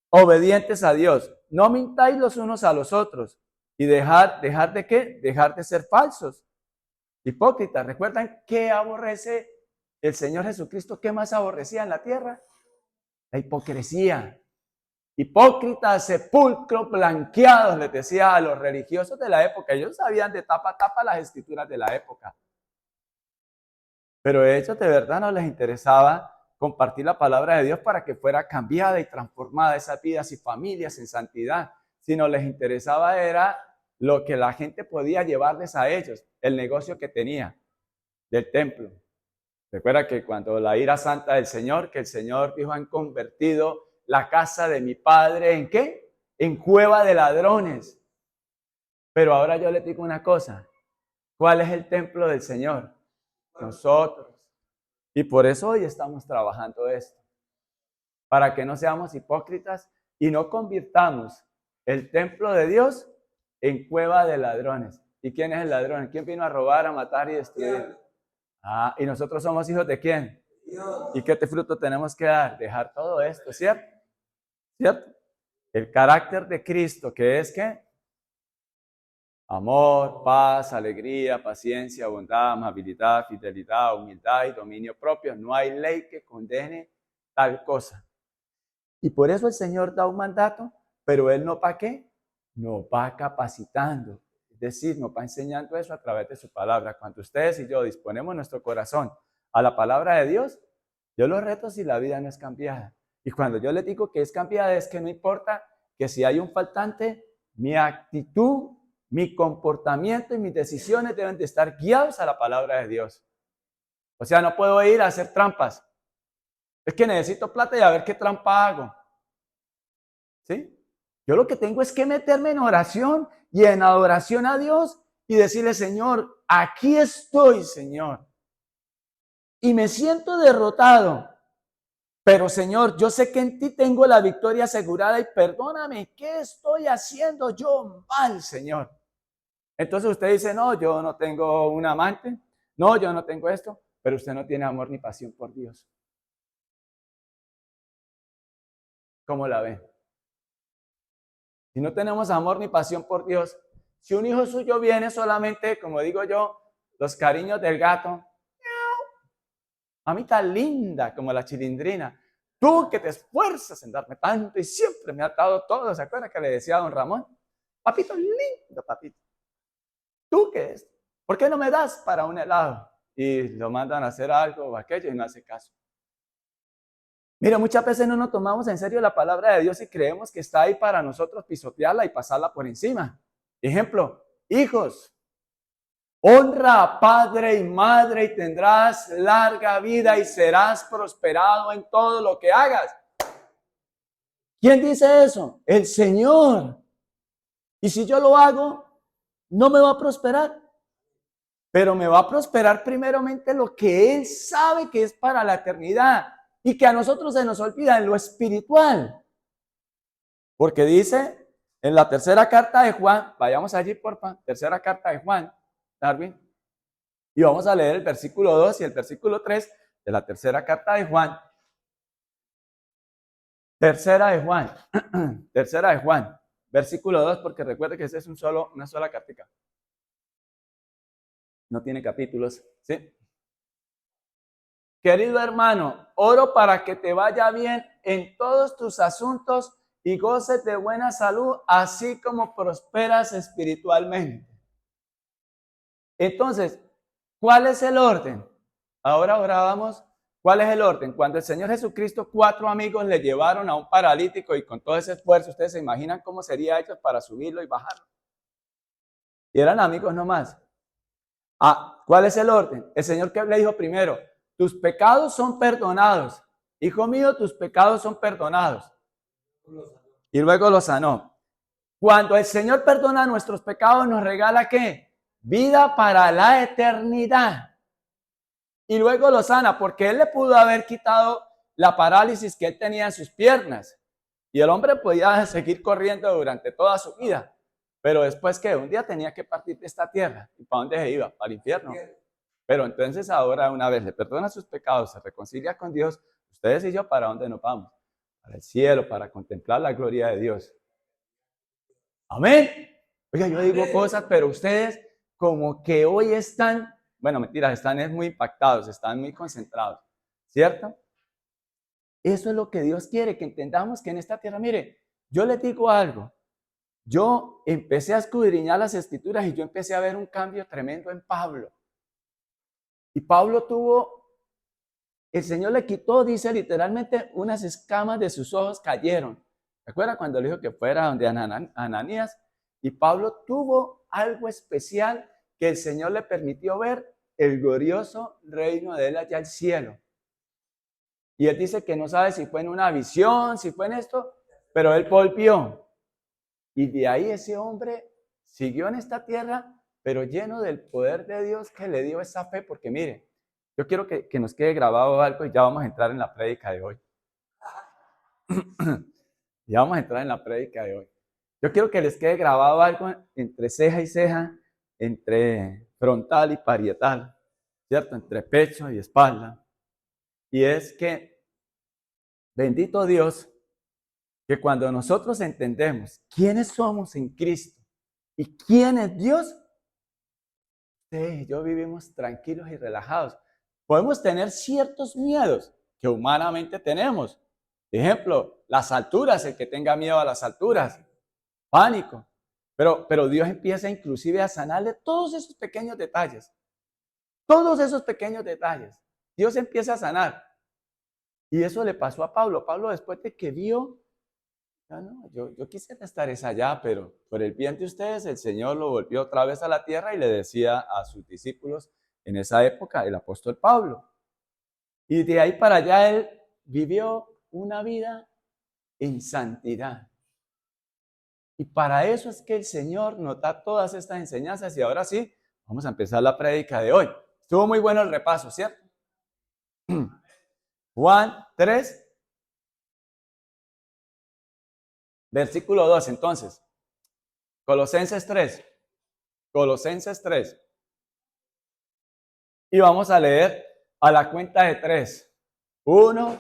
obedientes a Dios? No mintáis los unos a los otros y dejar de qué? Dejar de ser falsos, hipócritas. ¿Recuerdan qué aborrece el Señor Jesucristo? ¿Qué más aborrecía en la tierra? La hipocresía. Hipócritas, sepulcros blanqueados, les decía a los religiosos de la época. Ellos sabían de tapa a tapa las escrituras de la época. Pero a ellos de verdad no les interesaba compartir la palabra de Dios para que fuera cambiada y transformada esas vidas y familias en santidad, sino les interesaba era lo que la gente podía llevarles a ellos, el negocio que tenía del templo. Recuerda que cuando la ira santa del Señor, que el Señor dijo, han convertido la casa de mi padre ¿en qué? En cueva de ladrones. Pero ahora yo les digo una cosa, ¿cuál es el templo del Señor? Nosotros. Y por eso hoy estamos trabajando esto, para que no seamos hipócritas y no convirtamos el templo de Dios en cueva de ladrones. ¿Y quién es el ladrón? ¿Quién vino a robar, a matar y destruir? Ah, ¿y nosotros somos hijos de quién? Dios. ¿Y qué fruto tenemos que dar? Dejar todo esto, ¿cierto? ¿Cierto? El carácter de Cristo, que es ¿qué? Amor, paz, alegría, paciencia, bondad, amabilidad, fidelidad, humildad y dominio propio. No hay ley que condene tal cosa. Y por eso el Señor da un mandato, pero Él no para qué, nos va capacitando. Es decir, nos va enseñando eso a través de su palabra. Cuando ustedes y yo disponemos nuestro corazón a la palabra de Dios, yo los reto si la vida no es cambiada. Y cuando yo les digo que es cambiada, es que no importa que si hay un faltante, mi actitud, mi comportamiento y mis decisiones deben de estar guiados a la palabra de Dios. O sea, no puedo ir a hacer trampas. Es que necesito plata y a ver qué trampa hago. ¿Sí? Yo lo que tengo es que meterme en oración y en adoración a Dios y decirle, Señor, aquí estoy, Señor. Y me siento derrotado. Pero, Señor, yo sé que en ti tengo la victoria asegurada y perdóname, ¿qué estoy haciendo yo mal, Señor? Entonces usted dice, no, yo no tengo un amante, no, yo no tengo esto, pero usted no tiene amor ni pasión por Dios. ¿Cómo la ve? Si no tenemos amor ni pasión por Dios, si un hijo suyo viene solamente, como digo yo, los cariños del gato, mamita linda como la chilindrina, tú que te esfuerzas en darme tanto y siempre me has dado todo, ¿se acuerda que le decía a don Ramón? Papito lindo, papito. ¿Tú qué es? ¿Por qué no me das para un helado? Y lo mandan a hacer algo o aquello y no hace caso. Mira, muchas veces no nos tomamos en serio la palabra de Dios y creemos que está ahí para nosotros pisotearla y pasarla por encima. Ejemplo, hijos, honra a padre y madre y tendrás larga vida y serás prosperado en todo lo que hagas. ¿Quién dice eso? El Señor. Y si yo lo hago, no me va a prosperar. Pero me va a prosperar primeramente lo que Él sabe que es para la eternidad y que a nosotros se nos olvida en lo espiritual. Porque dice en la tercera carta de Juan, vayamos allí porfa, tercera carta de Juan, Darwin, y vamos a leer el versículo 2 y el versículo 3 de la tercera carta de Juan. Tercera de Juan, tercera de Juan, versículo 2, porque recuerde que ese es una sola cartica. No tiene capítulos, ¿sí? Querido hermano, oro para que te vaya bien en todos tus asuntos y goces de buena salud, así como prosperas espiritualmente. Entonces, ¿cuál es el orden? Ahora orábamos, ¿cuál es el orden? Cuando el Señor Jesucristo, 4 amigos le llevaron a un paralítico y con todo ese esfuerzo, ¿ustedes se imaginan cómo sería ellos para subirlo y bajarlo? Y eran amigos nomás. ¿Cuál es el orden? El Señor que le dijo primero, tus pecados son perdonados. Hijo mío, tus pecados son perdonados. Y luego lo sanó. Cuando el Señor perdona nuestros pecados, nos regala ¿qué? Vida para la eternidad. Y luego lo sana, porque Él le pudo haber quitado la parálisis que Él tenía en sus piernas. Y el hombre podía seguir corriendo durante toda su vida. Pero después que un día tenía que partir de esta tierra. ¿Y para dónde se iba? Para el infierno. Pero entonces ahora una vez le perdona sus pecados, se reconcilia con Dios, ustedes y yo, ¿para dónde nos vamos? Para el cielo, para contemplar la gloria de Dios. Amén. Oiga, yo digo cosas, pero ustedes como que hoy están, bueno, mentiras, están muy impactados, están muy concentrados, ¿cierto? Eso es lo que Dios quiere, que entendamos que en esta tierra, mire, yo les digo algo, yo empecé a escudriñar las escrituras y yo empecé a ver un cambio tremendo en Pablo. Y Pablo el Señor le quitó, dice literalmente, unas escamas de sus ojos cayeron. ¿Se acuerdan cuando le dijo que fuera donde Ananías? Y Pablo tuvo algo especial que el Señor le permitió ver, el glorioso reino de Él allá al cielo. Y él dice que no sabe si fue en una visión, si fue en esto, pero él volvió. Y de ahí ese hombre siguió en esta tierra, pero lleno del poder de Dios que le dio esa fe, porque mire, yo quiero que nos quede grabado algo y ya vamos a entrar en la prédica de hoy. Ya vamos a entrar en la prédica de hoy. Yo quiero que les quede grabado algo entre ceja y ceja, entre frontal y parietal, ¿cierto? Entre pecho y espalda. Y es que, bendito Dios, que cuando nosotros entendemos quiénes somos en Cristo y quién es Dios, usted y yo vivimos tranquilos y relajados. Podemos tener ciertos miedos que humanamente tenemos. Ejemplo, las alturas, el que tenga miedo a las alturas, pánico. Pero Dios empieza inclusive a sanarle todos esos pequeños detalles. Todos esos pequeños detalles. Dios empieza a sanar. Y eso le pasó a Pablo. Pablo, después de que vio, no, yo quisiera estar allá, pero por el bien de ustedes, el Señor lo volvió otra vez a la tierra y le decía a sus discípulos en esa época, el apóstol Pablo. Y de ahí para allá él vivió una vida en santidad. Y para eso es que el Señor nos da todas estas enseñanzas. Y ahora sí, vamos a empezar la prédica de hoy. Estuvo muy bueno el repaso, ¿cierto? Juan 3, versículo 2, entonces. Colosenses 3. Colosenses 3. Y vamos a leer a la cuenta de 3. 1,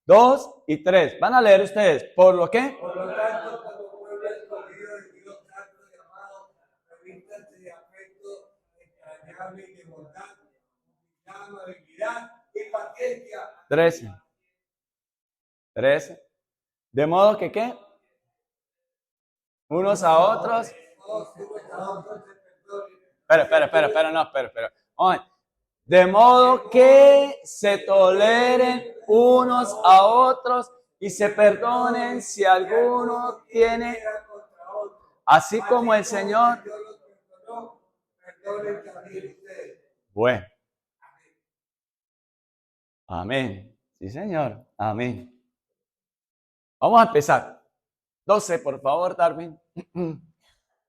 2 y 3. Van a leer ustedes. ¿Por lo qué? Por lo tanto, como pueblo escogido de Dios, santo y amado, revístanse de afecto entrañable y de bondad, amabilidad y paciencia. 13. De modo que, ¿qué? Unos a otros. Espera. De modo que se toleren unos a otros y se perdonen si alguno tiene, así como el Señor. Bueno. Amén. Sí, Señor. Amén. Vamos a empezar. 12, por favor, Darwin.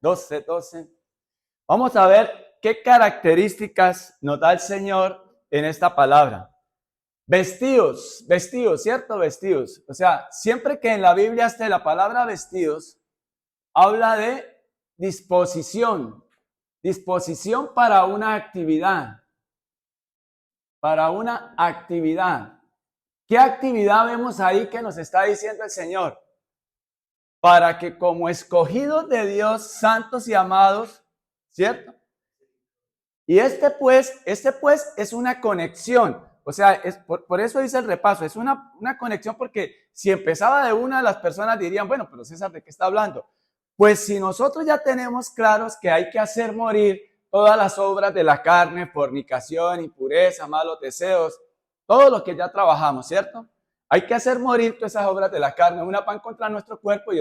12. Vamos a ver qué características nos da el Señor en esta palabra. Vestidos, ¿cierto? Vestidos. O sea, siempre que en la Biblia esté la palabra vestidos, habla de disposición. Disposición para una actividad. Para una actividad. ¿Qué actividad vemos ahí que nos está diciendo el Señor? Para que como escogidos de Dios, santos y amados, ¿cierto? Y este pues es una conexión. O sea, por eso dice el repaso, es una conexión, porque si empezaba de una, las personas dirían, bueno, pero César, ¿de qué está hablando? Pues si nosotros ya tenemos claros que hay que hacer morir todas las obras de la carne, fornicación, impureza, malos deseos, todo lo que ya trabajamos, ¿cierto? Hay que hacer morir todas esas obras de la carne, una van contra nuestro cuerpo y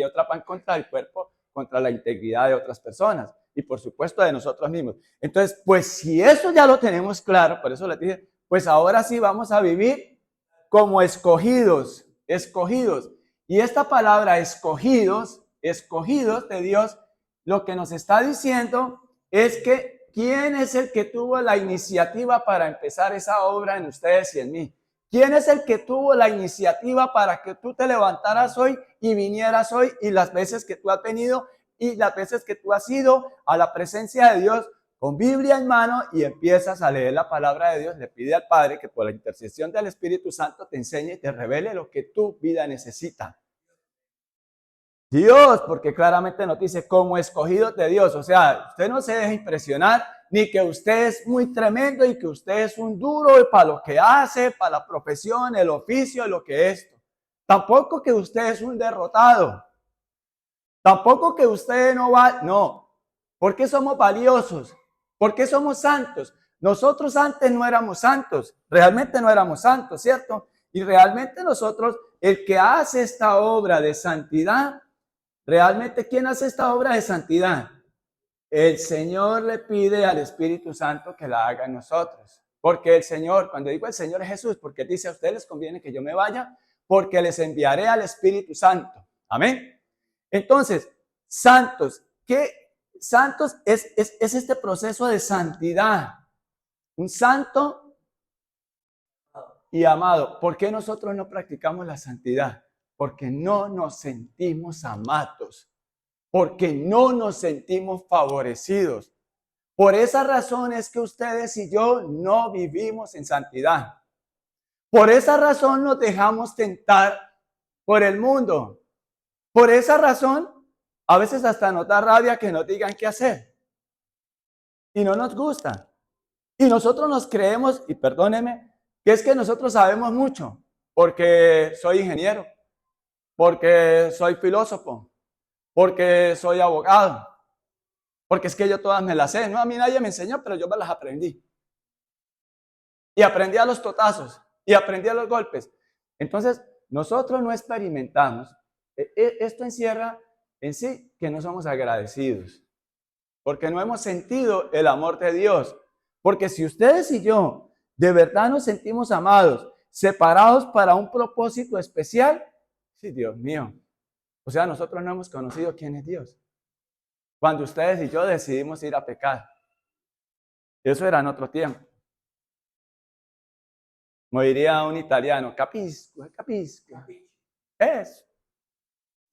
otra van contra el cuerpo, contra la integridad de otras personas y por supuesto de nosotros mismos. Entonces, pues si eso ya lo tenemos claro, por eso les dije, pues ahora sí vamos a vivir como escogidos, escogidos. Y esta palabra escogidos, escogidos de Dios, lo que nos está diciendo es que ¿quién es el que tuvo la iniciativa para empezar esa obra en ustedes y en mí? ¿Quién es el que tuvo la iniciativa para que tú te levantaras hoy y vinieras hoy, y las veces que tú has venido y las veces que tú has ido a la presencia de Dios con Biblia en mano y empiezas a leer la palabra de Dios? Le pide al Padre que por la intercesión del Espíritu Santo te enseñe y te revele lo que tu vida necesita. Dios, porque claramente nos dice como escogidos de Dios. O sea, usted no se deje impresionar, ni que usted es muy tremendo y que usted es un duro para lo que hace, para la profesión, el oficio, lo que es esto. Tampoco que usted es un derrotado. Tampoco que usted no va, no. ¿Por qué somos valiosos? ¿Por qué somos santos? Nosotros antes no éramos santos, realmente no éramos santos, ¿cierto? Y realmente nosotros, el que hace esta obra de santidad, realmente, ¿quién hace esta obra de santidad? El Señor le pide al Espíritu Santo que la haga en nosotros. Porque el Señor, cuando digo el Señor es Jesús, porque Él dice a ustedes les conviene que yo me vaya, porque les enviaré al Espíritu Santo. Amén. Entonces, santos, ¿qué? Santos es este proceso de santidad. Un santo y amado. ¿Por qué nosotros no practicamos la santidad? Porque no nos sentimos amados, porque no nos sentimos favorecidos. Por esa razón es que ustedes y yo no vivimos en santidad. Por esa razón nos dejamos tentar por el mundo. Por esa razón, a veces hasta nos da rabia que nos digan qué hacer. Y no nos gusta. Y nosotros nos creemos, y perdóneme, que es que nosotros sabemos mucho, porque soy ingeniero, porque soy filósofo, porque soy abogado, porque es que yo todas me las sé. No, a mí nadie me enseñó, pero yo me las aprendí. Y aprendí a los totazos, y aprendí a los golpes. Entonces, nosotros no experimentamos. Esto encierra en sí que no somos agradecidos, porque no hemos sentido el amor de Dios. Porque si ustedes y yo de verdad nos sentimos amados, separados para un propósito especial, sí, Dios mío. O sea, nosotros no hemos conocido quién es Dios. Cuando ustedes y yo decidimos ir a pecar. Eso era en otro tiempo. Como diría un italiano, capisco, capisco. Es,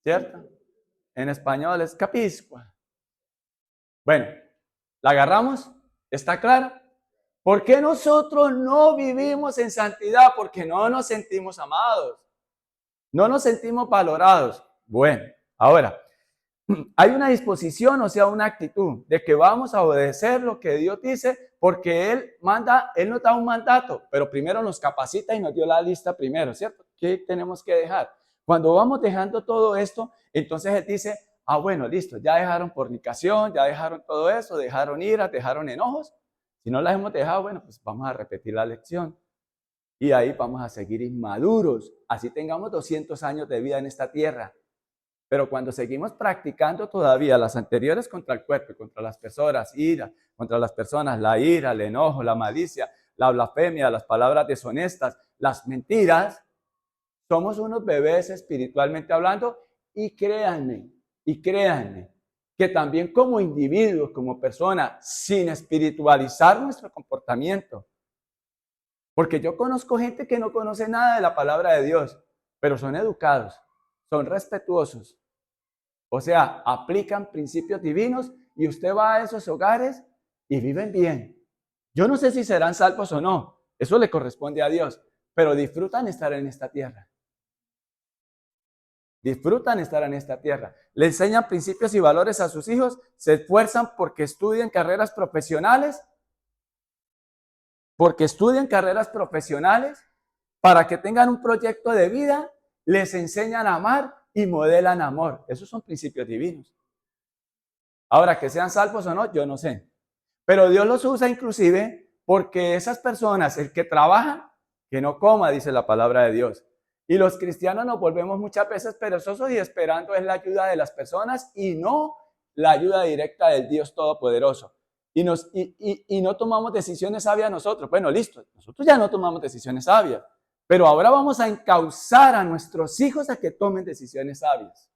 ¿cierto? En español es capisco. Bueno, ¿la agarramos? ¿Está claro? ¿Por qué nosotros no vivimos en santidad? Porque no nos sentimos amados. No nos sentimos valorados. Bueno, ahora, hay una disposición, o sea, una actitud de que vamos a obedecer lo que Dios dice, porque Él manda, Él nos da un mandato, pero primero nos capacita y nos dio la lista primero, ¿cierto? ¿Qué tenemos que dejar? Cuando vamos dejando todo esto, entonces Él dice, ah, bueno, listo, ya dejaron fornicación, ya dejaron todo eso, dejaron ira, dejaron enojos. Si no las hemos dejado, bueno, pues vamos a repetir la lección. Y ahí vamos a seguir inmaduros, así tengamos 200 años de vida en esta tierra. Pero cuando seguimos practicando todavía las anteriores contra el cuerpo y contra las personas, ira, contra las personas, la ira, el enojo, la malicia, la blasfemia, las palabras deshonestas, las mentiras, somos unos bebés espiritualmente hablando. Y créanme, que también como individuos, como personas, sin espiritualizar nuestro comportamiento. Porque yo conozco gente que no conoce nada de la palabra de Dios, pero son educados, son respetuosos. O sea, aplican principios divinos y usted va a esos hogares y viven bien. Yo no sé si serán salvos o no, eso le corresponde a Dios, pero disfrutan estar en esta tierra. Disfrutan estar en esta tierra. Le enseñan principios y valores a sus hijos, se esfuerzan porque estudien carreras profesionales porque estudian carreras profesionales para que tengan un proyecto de vida, les enseñan a amar y modelan amor. Esos son principios divinos. Ahora, que sean salvos o no, yo no sé. Pero Dios los usa inclusive porque esas personas, el que trabaja, que no coma, dice la palabra de Dios. Y los cristianos nos volvemos muchas veces perezosos y esperando es la ayuda de las personas y no la ayuda directa del Dios Todopoderoso. Y no tomamos decisiones sabias nosotros. Bueno, listo, nosotros ya no tomamos decisiones sabias, pero ahora vamos a encauzar a nuestros hijos a que tomen decisiones sabias.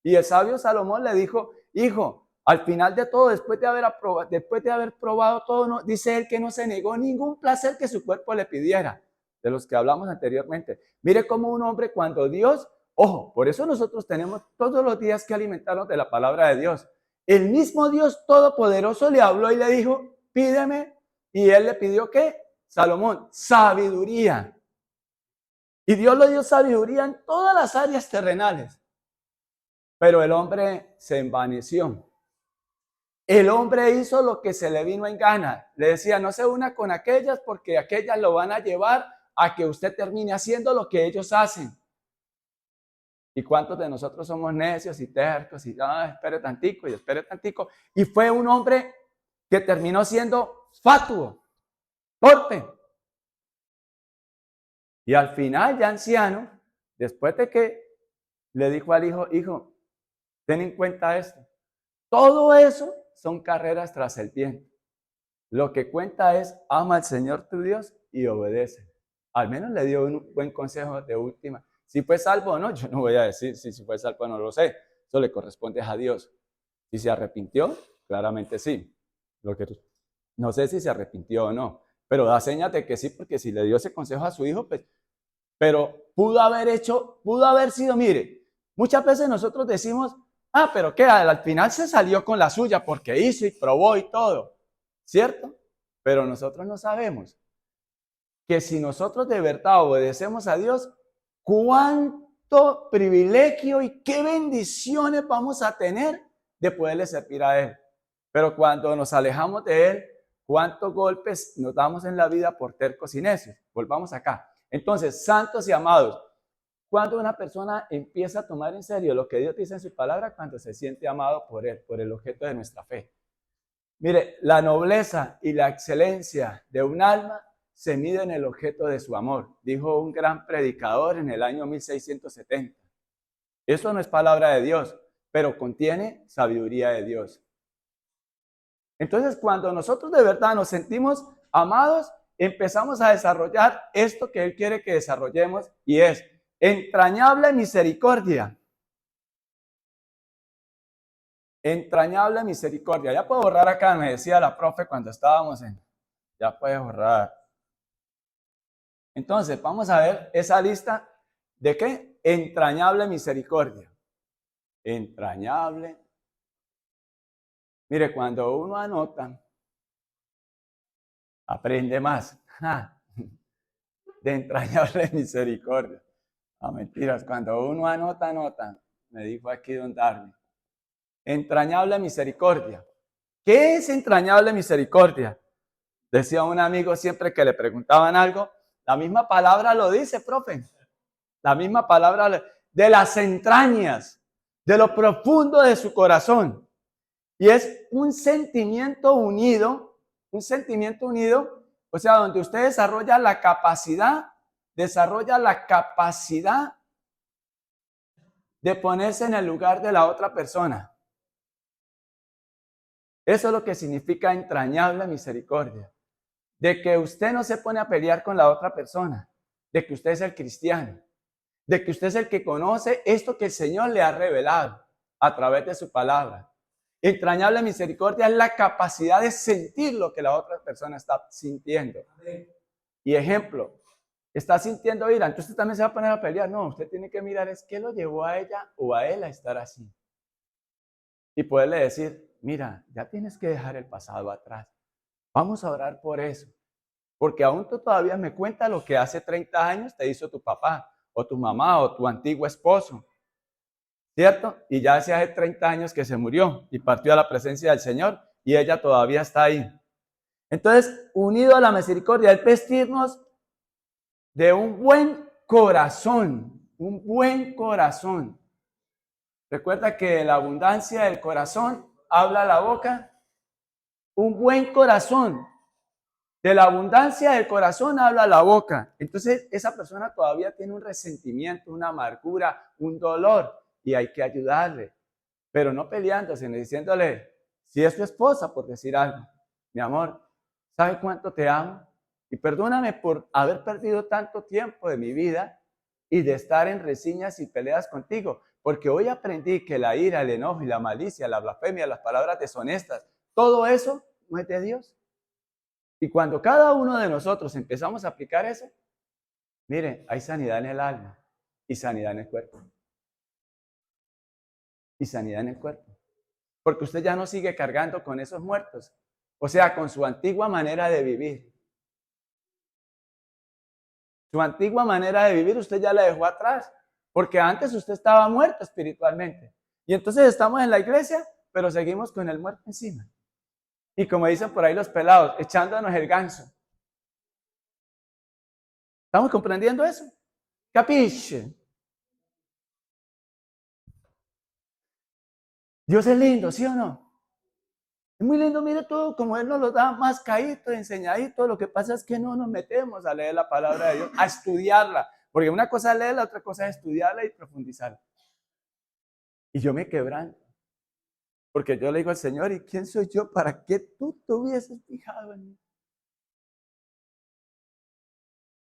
Y el sabio Salomón le dijo, hijo, al final de todo, después de haber probado todo, no, dice él que no se negó ningún placer que su cuerpo le pidiera, de los que hablamos anteriormente. Mire cómo un hombre cuando Dios, ojo, por eso nosotros tenemos todos los días que alimentarnos de la palabra de Dios. El mismo Dios Todopoderoso le habló y le dijo, pídeme, y él le pidió ¿qué? Salomón, sabiduría. Y Dios le dio sabiduría en todas las áreas terrenales. Pero el hombre se envaneció. El hombre hizo lo que se le vino en gana. Le decía, no se una con aquellas porque aquellas lo van a llevar a que usted termine haciendo lo que ellos hacen. ¿Y cuántos de nosotros somos necios y tercos? Y espere tantico y espere tantico. Y fue un hombre que terminó siendo fatuo, torpe. Y al final, ya anciano, después de que le dijo al hijo, hijo, ten en cuenta esto. Todo eso son carreras tras el viento. Lo que cuenta es, ama al Señor tu Dios y obedece. Al menos le dio un buen consejo de última. Si fue salvo o no, yo no voy a decir si fue salvo o no lo sé. Eso le corresponde a Dios. Si se arrepintió, claramente sí. No sé si se arrepintió o no, pero da señas de que sí, porque si le dio ese consejo a su hijo, pues, pero pudo haber sido, mire, muchas veces nosotros decimos, pero ¿qué? Al final se salió con la suya porque hizo y probó y todo, ¿cierto? Pero nosotros no sabemos que si nosotros de verdad obedecemos a Dios, cuánto privilegio y qué bendiciones vamos a tener de poderle servir a Él. Pero cuando nos alejamos de Él, cuántos golpes nos damos en la vida por tercos y necios. Volvamos acá. Entonces, santos y amados, cuando una persona empieza a tomar en serio lo que Dios dice en su palabra, cuando se siente amado por Él, por el objeto de nuestra fe. Mire, la nobleza y la excelencia de un alma se mide en el objeto de su amor, dijo un gran predicador en el año 1670. Eso no es palabra de Dios, pero contiene sabiduría de Dios. Entonces, cuando nosotros de verdad nos sentimos amados, empezamos a desarrollar esto que Él quiere que desarrollemos, y es entrañable misericordia. Entrañable misericordia. Ya puedo borrar acá, me decía la profe cuando estábamos en... Ya puede borrar. Entonces, vamos a ver esa lista de qué? Entrañable misericordia. Entrañable. Mire, cuando uno anota, aprende más. De entrañable misericordia. No, mentiras, cuando uno anota. Me dijo aquí don Darwin. Entrañable misericordia. ¿Qué es entrañable misericordia? Decía un amigo siempre que le preguntaban algo, la misma palabra lo dice, profe. La misma palabra de las entrañas, de lo profundo de su corazón. Y es un sentimiento unido, o sea, donde usted desarrolla la capacidad de ponerse en el lugar de la otra persona. Eso es lo que significa entrañable misericordia. De que usted no se pone a pelear con la otra persona, de que usted es el cristiano, de que usted es el que conoce esto que el Señor le ha revelado a través de su palabra. Entrañable misericordia es la capacidad de sentir lo que la otra persona está sintiendo. Y ejemplo, está sintiendo ira, entonces usted también se va a poner a pelear. No, usted tiene que mirar es qué lo llevó a ella o a él a estar así. Y poderle decir, mira, ya tienes que dejar el pasado atrás. Vamos a orar por eso. Porque aún tú todavía me cuentas lo que hace 30 años te hizo tu papá, o tu mamá, o tu antiguo esposo. ¿Cierto? Y ya hace 30 años que se murió y partió a la presencia del Señor y ella todavía está ahí. Entonces, unido a la misericordia, es vestirnos de un buen corazón, un buen corazón. Recuerda que de la abundancia del corazón habla la boca. Un buen corazón. De la abundancia del corazón habla la boca. Entonces, esa persona todavía tiene un resentimiento, una amargura, un dolor, y hay que ayudarle. Pero no peleándose, ni diciéndole, si es tu esposa, por decir algo, mi amor, ¿sabe cuánto te amo? Y perdóname por haber perdido tanto tiempo de mi vida y de estar en reseñas y peleas contigo, porque hoy aprendí que la ira, el enojo y la malicia, la blasfemia, las palabras deshonestas, todo eso no es de Dios. Y cuando cada uno de nosotros empezamos a aplicar eso, mire, hay sanidad en el alma y sanidad en el cuerpo. Y sanidad en el cuerpo. Porque usted ya no sigue cargando con esos muertos, o sea, con su antigua manera de vivir. Su antigua manera de vivir usted ya la dejó atrás, porque antes usted estaba muerto espiritualmente. Y entonces estamos en la iglesia, pero seguimos con el muerto encima. Y como dicen por ahí los pelados, echándonos el ganso. ¿Estamos comprendiendo eso? ¿Capisce? Dios es lindo, ¿sí o no? Es muy lindo, mire todo como Él nos lo da más caído, enseñadito. Lo que pasa es que no nos metemos a leer la palabra de Dios, a estudiarla. Porque una cosa es leerla, otra cosa es estudiarla y profundizarla. Y yo me quebranto. Porque yo le digo al Señor, ¿y quién soy yo para que tú te hubieses fijado en mí?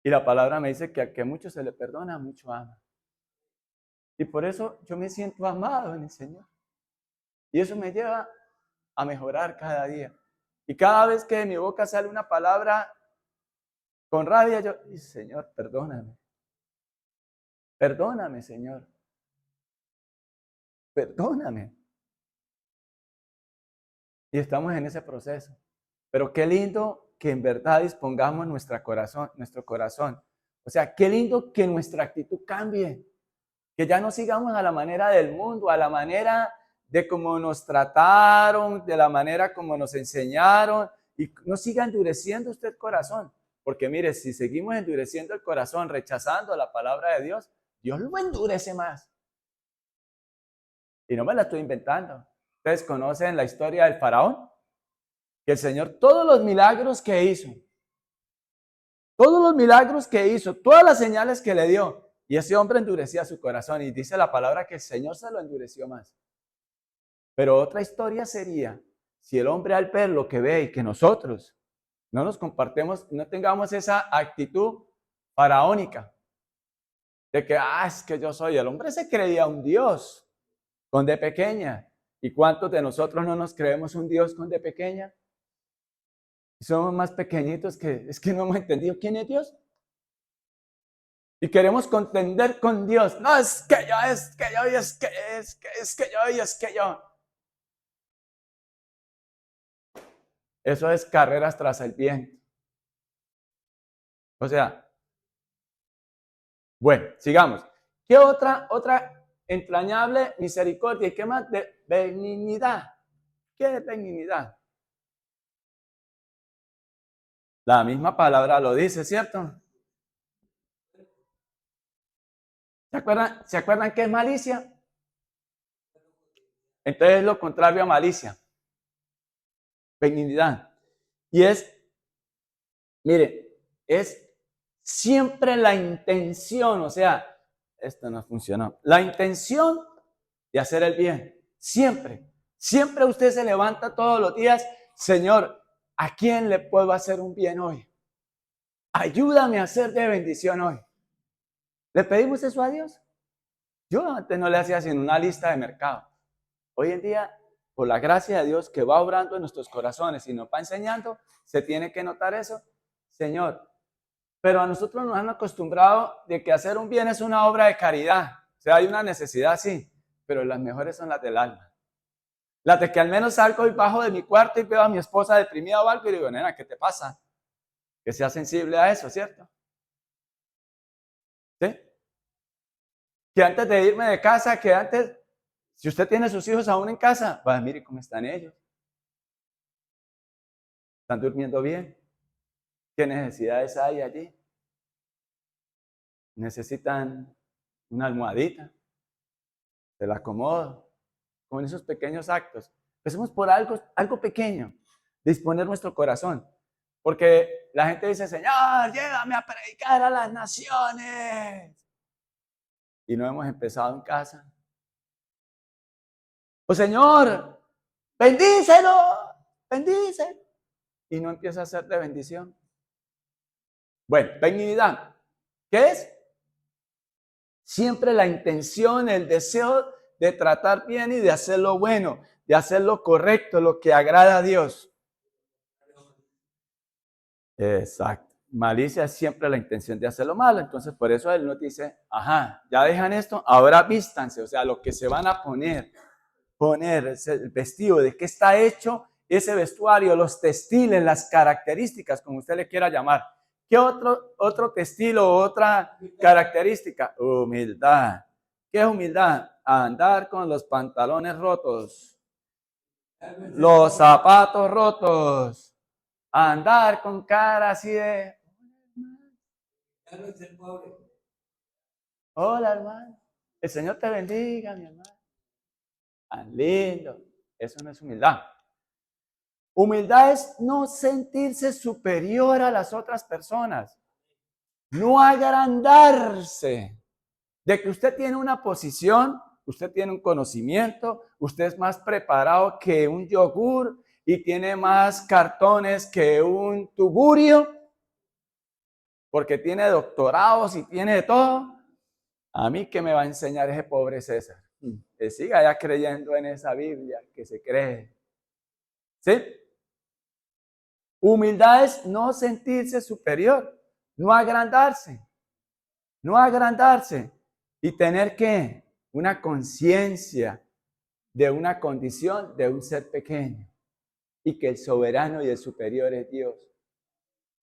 Y la palabra me dice que al que mucho se le perdona, mucho ama. Y por eso yo me siento amado en el Señor. Y eso me lleva a mejorar cada día. Y cada vez que de mi boca sale una palabra con rabia, yo, Señor, perdóname. Perdóname, Señor. Perdóname. Y estamos en ese proceso. Pero qué lindo que en verdad dispongamos nuestro corazón. O sea, qué lindo que nuestra actitud cambie. Que ya no sigamos a la manera del mundo, a la manera de cómo nos trataron, de la manera como nos enseñaron, y no siga endureciendo usted el corazón. Porque mire, si seguimos endureciendo el corazón, rechazando la palabra de Dios, Dios lo endurece más. Y no me la estoy inventando. Ustedes conocen la historia del faraón, que el Señor, todos los milagros que hizo, todas las señales que le dio, y ese hombre endurecía su corazón, y dice la palabra que el Señor se lo endureció más. Pero otra historia sería, si el hombre al ver lo que ve y que nosotros no nos compartemos, no tengamos esa actitud faraónica, de que, es que yo soy, el hombre se creía un Dios con D pequeña. ¿Y cuántos de nosotros no nos creemos un Dios con D pequeña? Y somos más pequeñitos que, es que no hemos entendido quién es Dios. Y queremos contender con Dios. No, es que yo, es que yo, y es que yo, y es que yo. Eso es carreras tras el viento. O sea, bueno, sigamos. ¿Qué otra entrañable misericordia? ¿Y qué más? De benignidad. ¿Qué es benignidad? La misma palabra lo dice, ¿cierto? ¿Se acuerdan qué es malicia? Entonces es lo contrario a malicia. Benignidad. Y es, mire, es siempre la intención, o sea, esto no funcionó. La intención de hacer el bien. Siempre. Siempre usted se levanta todos los días, Señor, ¿a quién le puedo hacer un bien hoy? Ayúdame a hacer de bendición hoy. ¿Le pedimos eso a Dios? Yo antes no le hacía sino una lista de mercado. Hoy en día, por la gracia de Dios que va obrando en nuestros corazones y nos va enseñando, se tiene que notar eso. Señor, pero a nosotros nos han acostumbrado de que hacer un bien es una obra de caridad. O sea, hay una necesidad, sí, pero las mejores son las del alma. Las de que al menos salgo y bajo de mi cuarto y veo a mi esposa deprimida o algo y digo, nena, ¿qué te pasa? Que sea sensible a eso, ¿cierto? ¿Sí? Que antes de irme de casa, que antes, si usted tiene sus hijos aún en casa, va, mire cómo están ellos. ¿Están durmiendo bien? ¿Qué necesidades hay allí? ¿Necesitan una almohadita? ¿Se la acomodo? Con esos pequeños actos. Empecemos por algo pequeño, disponer nuestro corazón. Porque la gente dice, Señor, llévame a predicar a las naciones. Y no hemos empezado en casa. O Señor, bendícelo, bendice. Y no empieza a ser de bendición. Bueno, benignidad. ¿Qué es? Siempre la intención, el deseo de tratar bien y de hacer lo bueno, de hacer lo correcto, lo que agrada a Dios. Exacto. Malicia es siempre la intención de hacer lo malo. Entonces, por eso él nos dice, ajá, ya dejan esto, ahora vístanse. O sea, lo que se van a poner el vestido, de qué está hecho ese vestuario, los textiles, las características, como usted le quiera llamar. ¿Qué otro textil o otra característica? Humildad. ¿Qué es humildad? Andar con los pantalones rotos, los zapatos rotos, andar con cara así de... Hola, hermano. El Señor te bendiga, mi hermano. Tan lindo. Eso no es humildad. Humildad es no sentirse superior a las otras personas. No agrandarse. De que usted tiene una posición, usted tiene un conocimiento, usted es más preparado que un yogur y tiene más cartones que un tugurio, porque tiene doctorados y tiene de todo. A mí, ¿qué me va a enseñar ese pobre César? Que siga ya creyendo en esa Biblia que se cree. ¿Sí? Humildad es no sentirse superior, no agrandarse y tener que una conciencia de una condición de un ser pequeño y que el soberano y el superior es Dios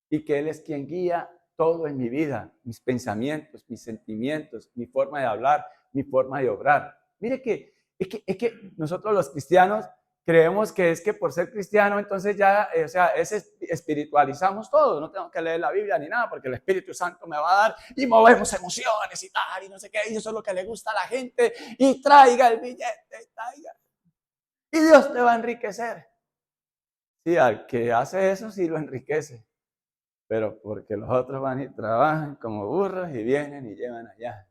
y que Él es quien guía todo en mi vida, mis pensamientos, mis sentimientos, mi forma de hablar, mi forma de obrar. Mire que es que nosotros los cristianos creemos que es que por ser cristiano, entonces ya, espiritualizamos todo. No tengo que leer la Biblia ni nada, porque el Espíritu Santo me va a dar y movemos emociones y tal, y no sé qué, y eso es lo que le gusta a la gente, y traiga el billete, traiga. Y Dios te va a enriquecer. Sí, al que hace eso sí lo enriquece, pero porque los otros van y trabajan como burros y vienen y llevan allá.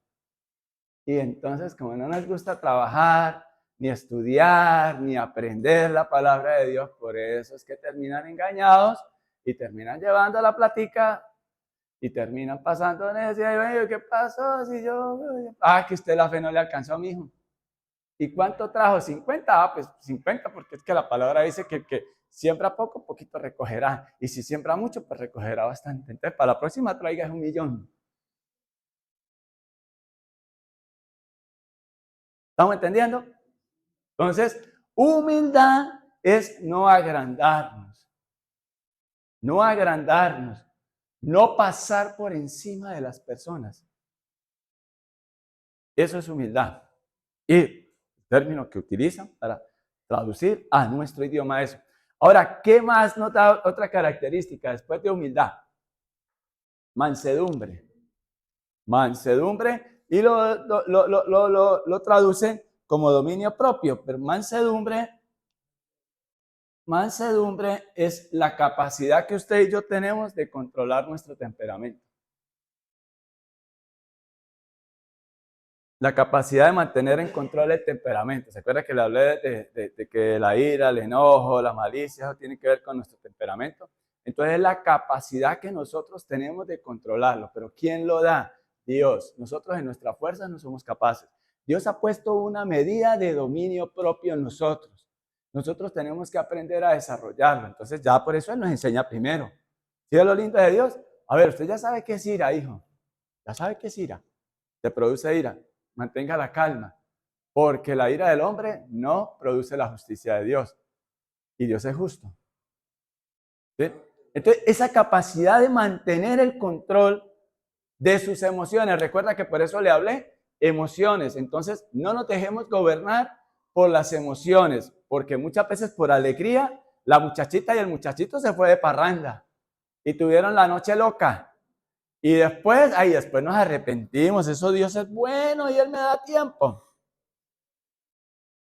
Y entonces, como no nos gusta trabajar, ni estudiar, ni aprender la palabra de Dios, por eso es que terminan engañados y terminan llevando la platica y terminan pasando necesidad. ¿Qué pasó? Si yo, que usted la fe no le alcanzó a mi hijo. ¿Y cuánto trajo? 50, pues 50, porque es que la palabra dice que siembra poco, poquito recogerá. Y si siembra mucho, pues recogerá bastante. Entonces, para la próxima traiga 1,000,000. ¿Estamos entendiendo? Entonces, humildad es no agrandarnos, no pasar por encima de las personas. Eso es humildad. Y el término que utilizan para traducir a nuestro idioma eso. Ahora, ¿qué más nota otra característica después de humildad? Mansedumbre. Mansedumbre, y lo traducen como dominio propio, pero mansedumbre es la capacidad que usted y yo tenemos de controlar nuestro temperamento. La capacidad de mantener en control el temperamento. ¿Se acuerda que le hablé de que la ira, el enojo, la malicia, eso tiene que ver con nuestro temperamento? Entonces es la capacidad que nosotros tenemos de controlarlo. ¿Pero quién lo da? Dios. Nosotros en nuestra fuerza no somos capaces. Dios ha puesto una medida de dominio propio en nosotros. Nosotros tenemos que aprender a desarrollarlo. Entonces ya por eso Él nos enseña primero. ¿Sí es lo lindo de Dios? A ver, usted ya sabe qué es ira, hijo. Ya sabe qué es ira. Te produce ira. Mantenga la calma, porque la ira del hombre no produce la justicia de Dios. Y Dios es justo. ¿Sí? Entonces, esa capacidad de mantener el control de sus emociones, recuerda que por eso le hablé, emociones. Entonces, no nos dejemos gobernar por las emociones, porque muchas veces por alegría La muchachita y el muchachito se fue de parranda y tuvieron la noche loca. Y después, después nos arrepentimos. Eso Dios es bueno y Él me da tiempo.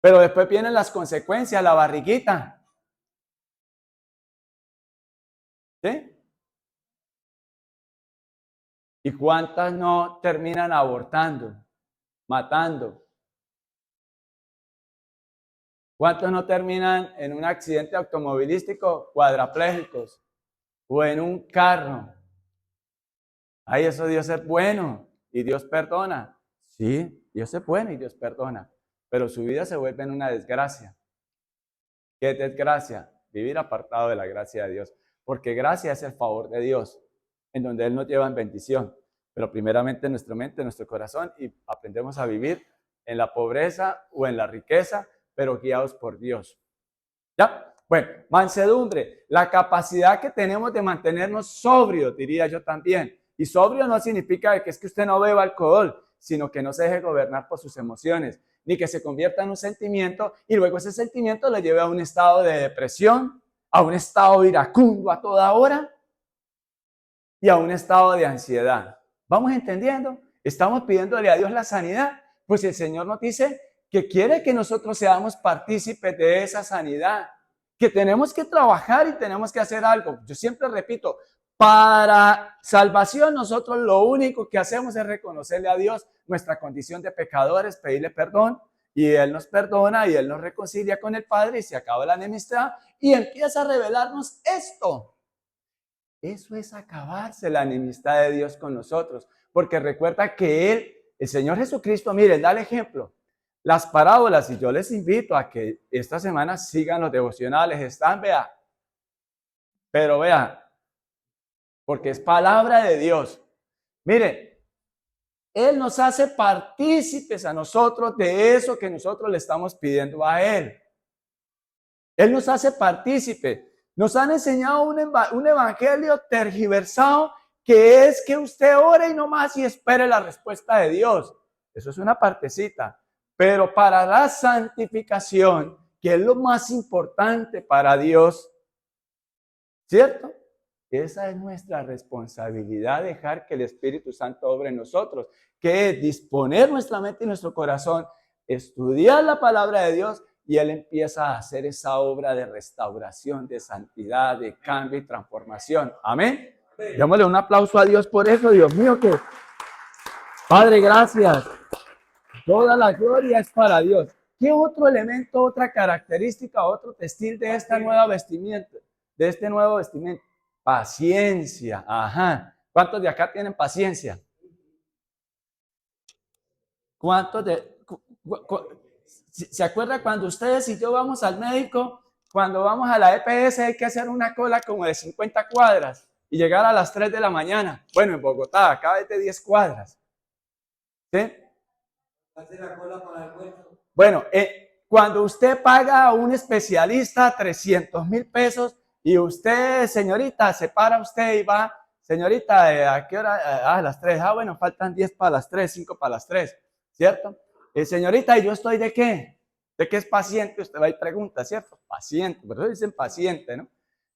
Pero después vienen las consecuencias, la barriguita. ¿Sí? ¿Y cuántas no terminan abortando, matando? ¿Cuántos no terminan en un accidente automovilístico cuadraplégicos o en un carro? Eso Dios es bueno y Dios perdona. Sí, Dios es bueno y Dios perdona, pero su vida se vuelve en una desgracia. ¿Qué es desgracia? Vivir apartado de la gracia de Dios, porque gracia es el favor de Dios, en donde Él nos lleva en bendición, pero primeramente en nuestra mente, en nuestro corazón, y aprendemos a vivir en la pobreza o en la riqueza, pero guiados por Dios. ¿Ya? Bueno, mansedumbre, la capacidad que tenemos de mantenernos sobrios, diría yo también. Y sobrio no significa que es que usted no beba alcohol, sino que no se deje gobernar por sus emociones, ni que se convierta en un sentimiento y luego ese sentimiento le lleve a un estado de depresión, a un estado iracundo a toda hora y a un estado de ansiedad. ¿Vamos entendiendo? Estamos pidiéndole a Dios la sanidad, pues el Señor nos dice que quiere que nosotros seamos partícipes de esa sanidad, que tenemos que trabajar y tenemos que hacer algo. Yo siempre repito, para salvación nosotros lo único que hacemos es reconocerle a Dios nuestra condición de pecadores, pedirle perdón y Él nos perdona y Él nos reconcilia con el Padre y se acaba la enemistad y empieza a revelarnos esto. Eso es acabarse la enemistad de Dios con nosotros, porque recuerda que Él, el Señor Jesucristo, miren, da el ejemplo. Las parábolas, y yo les invito a que esta semana sigan los devocionales, están, vea, pero vea, porque es palabra de Dios. Mire, Él nos hace partícipes a nosotros de eso que nosotros le estamos pidiendo a Él. Él nos hace partícipes. Nos han enseñado un evangelio tergiversado que es que usted ore y no más y espere la respuesta de Dios. Eso es una partecita. Pero para la santificación, que es lo más importante para Dios, ¿cierto? Esa es nuestra responsabilidad, dejar que el Espíritu Santo obre en nosotros, que es disponer nuestra mente y nuestro corazón, estudiar la palabra de Dios y Él empieza a hacer esa obra de restauración, de santidad, de cambio y transformación. Amén. Démosle un aplauso a Dios por eso, Dios mío, que Padre, gracias. Toda la gloria es para Dios. ¿Qué otro elemento, otra característica, otro textil de esta nueva vestimenta? De este nuevo vestimenta. Paciencia. Ajá. ¿Cuántos de acá tienen paciencia? ¿Cuántos de... ¿Se acuerda cuando ustedes y yo vamos al médico? Cuando vamos a la EPS hay que hacer una cola como de 50 cuadras y llegar a las 3 de la mañana. Bueno, en Bogotá, acá es de 10 cuadras. ¿Sí? ¿Hace la cola para el almuerzo? Bueno, cuando usted paga a un especialista 300,000 pesos y usted, señorita, se para usted y va, señorita, ¿a qué hora? A las 3. Bueno, faltan 10 para las 3, 5 para las 3, ¿cierto? Señorita, ¿y yo estoy de qué? ¿De qué es paciente? Usted va y pregunta, ¿cierto? Paciente, pero eso dicen paciente, ¿no?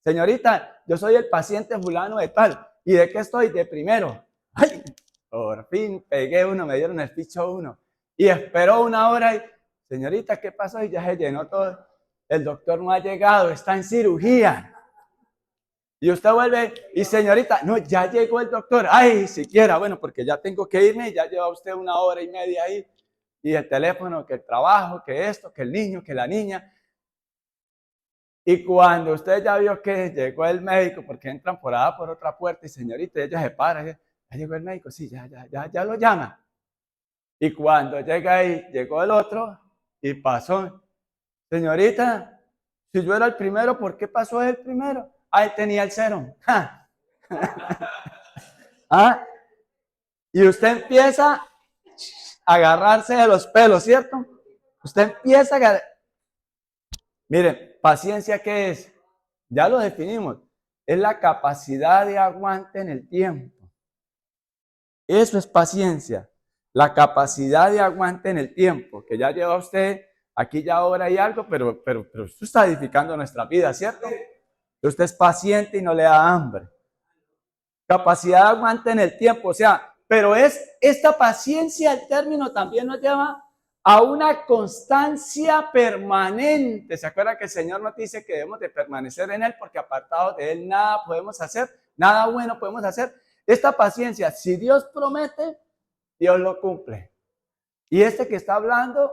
Señorita, yo soy el paciente fulano de tal. ¿Y de qué estoy? De primero. ¡Ay! Por fin pegué uno, me dieron el ficho 1. Y esperó una hora y, señorita, ¿qué pasó? Y ya se llenó todo. El doctor no ha llegado, está en cirugía. Y usted vuelve y, señorita, no, ya llegó el doctor. Ay, siquiera, bueno, porque ya tengo que irme y ya lleva usted 1 hora y media ahí. Y el teléfono, que el trabajo, que esto, que el niño, que la niña. Y cuando usted ya vio que llegó el médico, porque entran por otra puerta, y señorita, ella se para, ya llegó el médico, sí, ya lo llama. Y cuando llega ahí, llegó el otro y pasó. Señorita, si yo era el primero, ¿por qué pasó el primero? Él tenía el 0. ¿Ah? Y usted empieza a agarrarse de los pelos, ¿cierto? Usted empieza a agarrar. Miren, paciencia, ¿qué es? Ya lo definimos. Es la capacidad de aguante en el tiempo. Eso es paciencia. La capacidad de aguante en el tiempo, que ya lleva usted aquí ya ahora hay algo, pero esto está edificando nuestra vida, ¿cierto? Usted es paciente y no le da hambre. Capacidad de aguante en el tiempo, o sea, pero es esta paciencia, el término también nos lleva a una constancia permanente. ¿Se acuerda que el Señor nos dice que debemos de permanecer en Él porque apartados de Él nada podemos hacer, nada bueno podemos hacer? Esta paciencia, si Dios promete, Dios lo cumple. Y este que está hablando,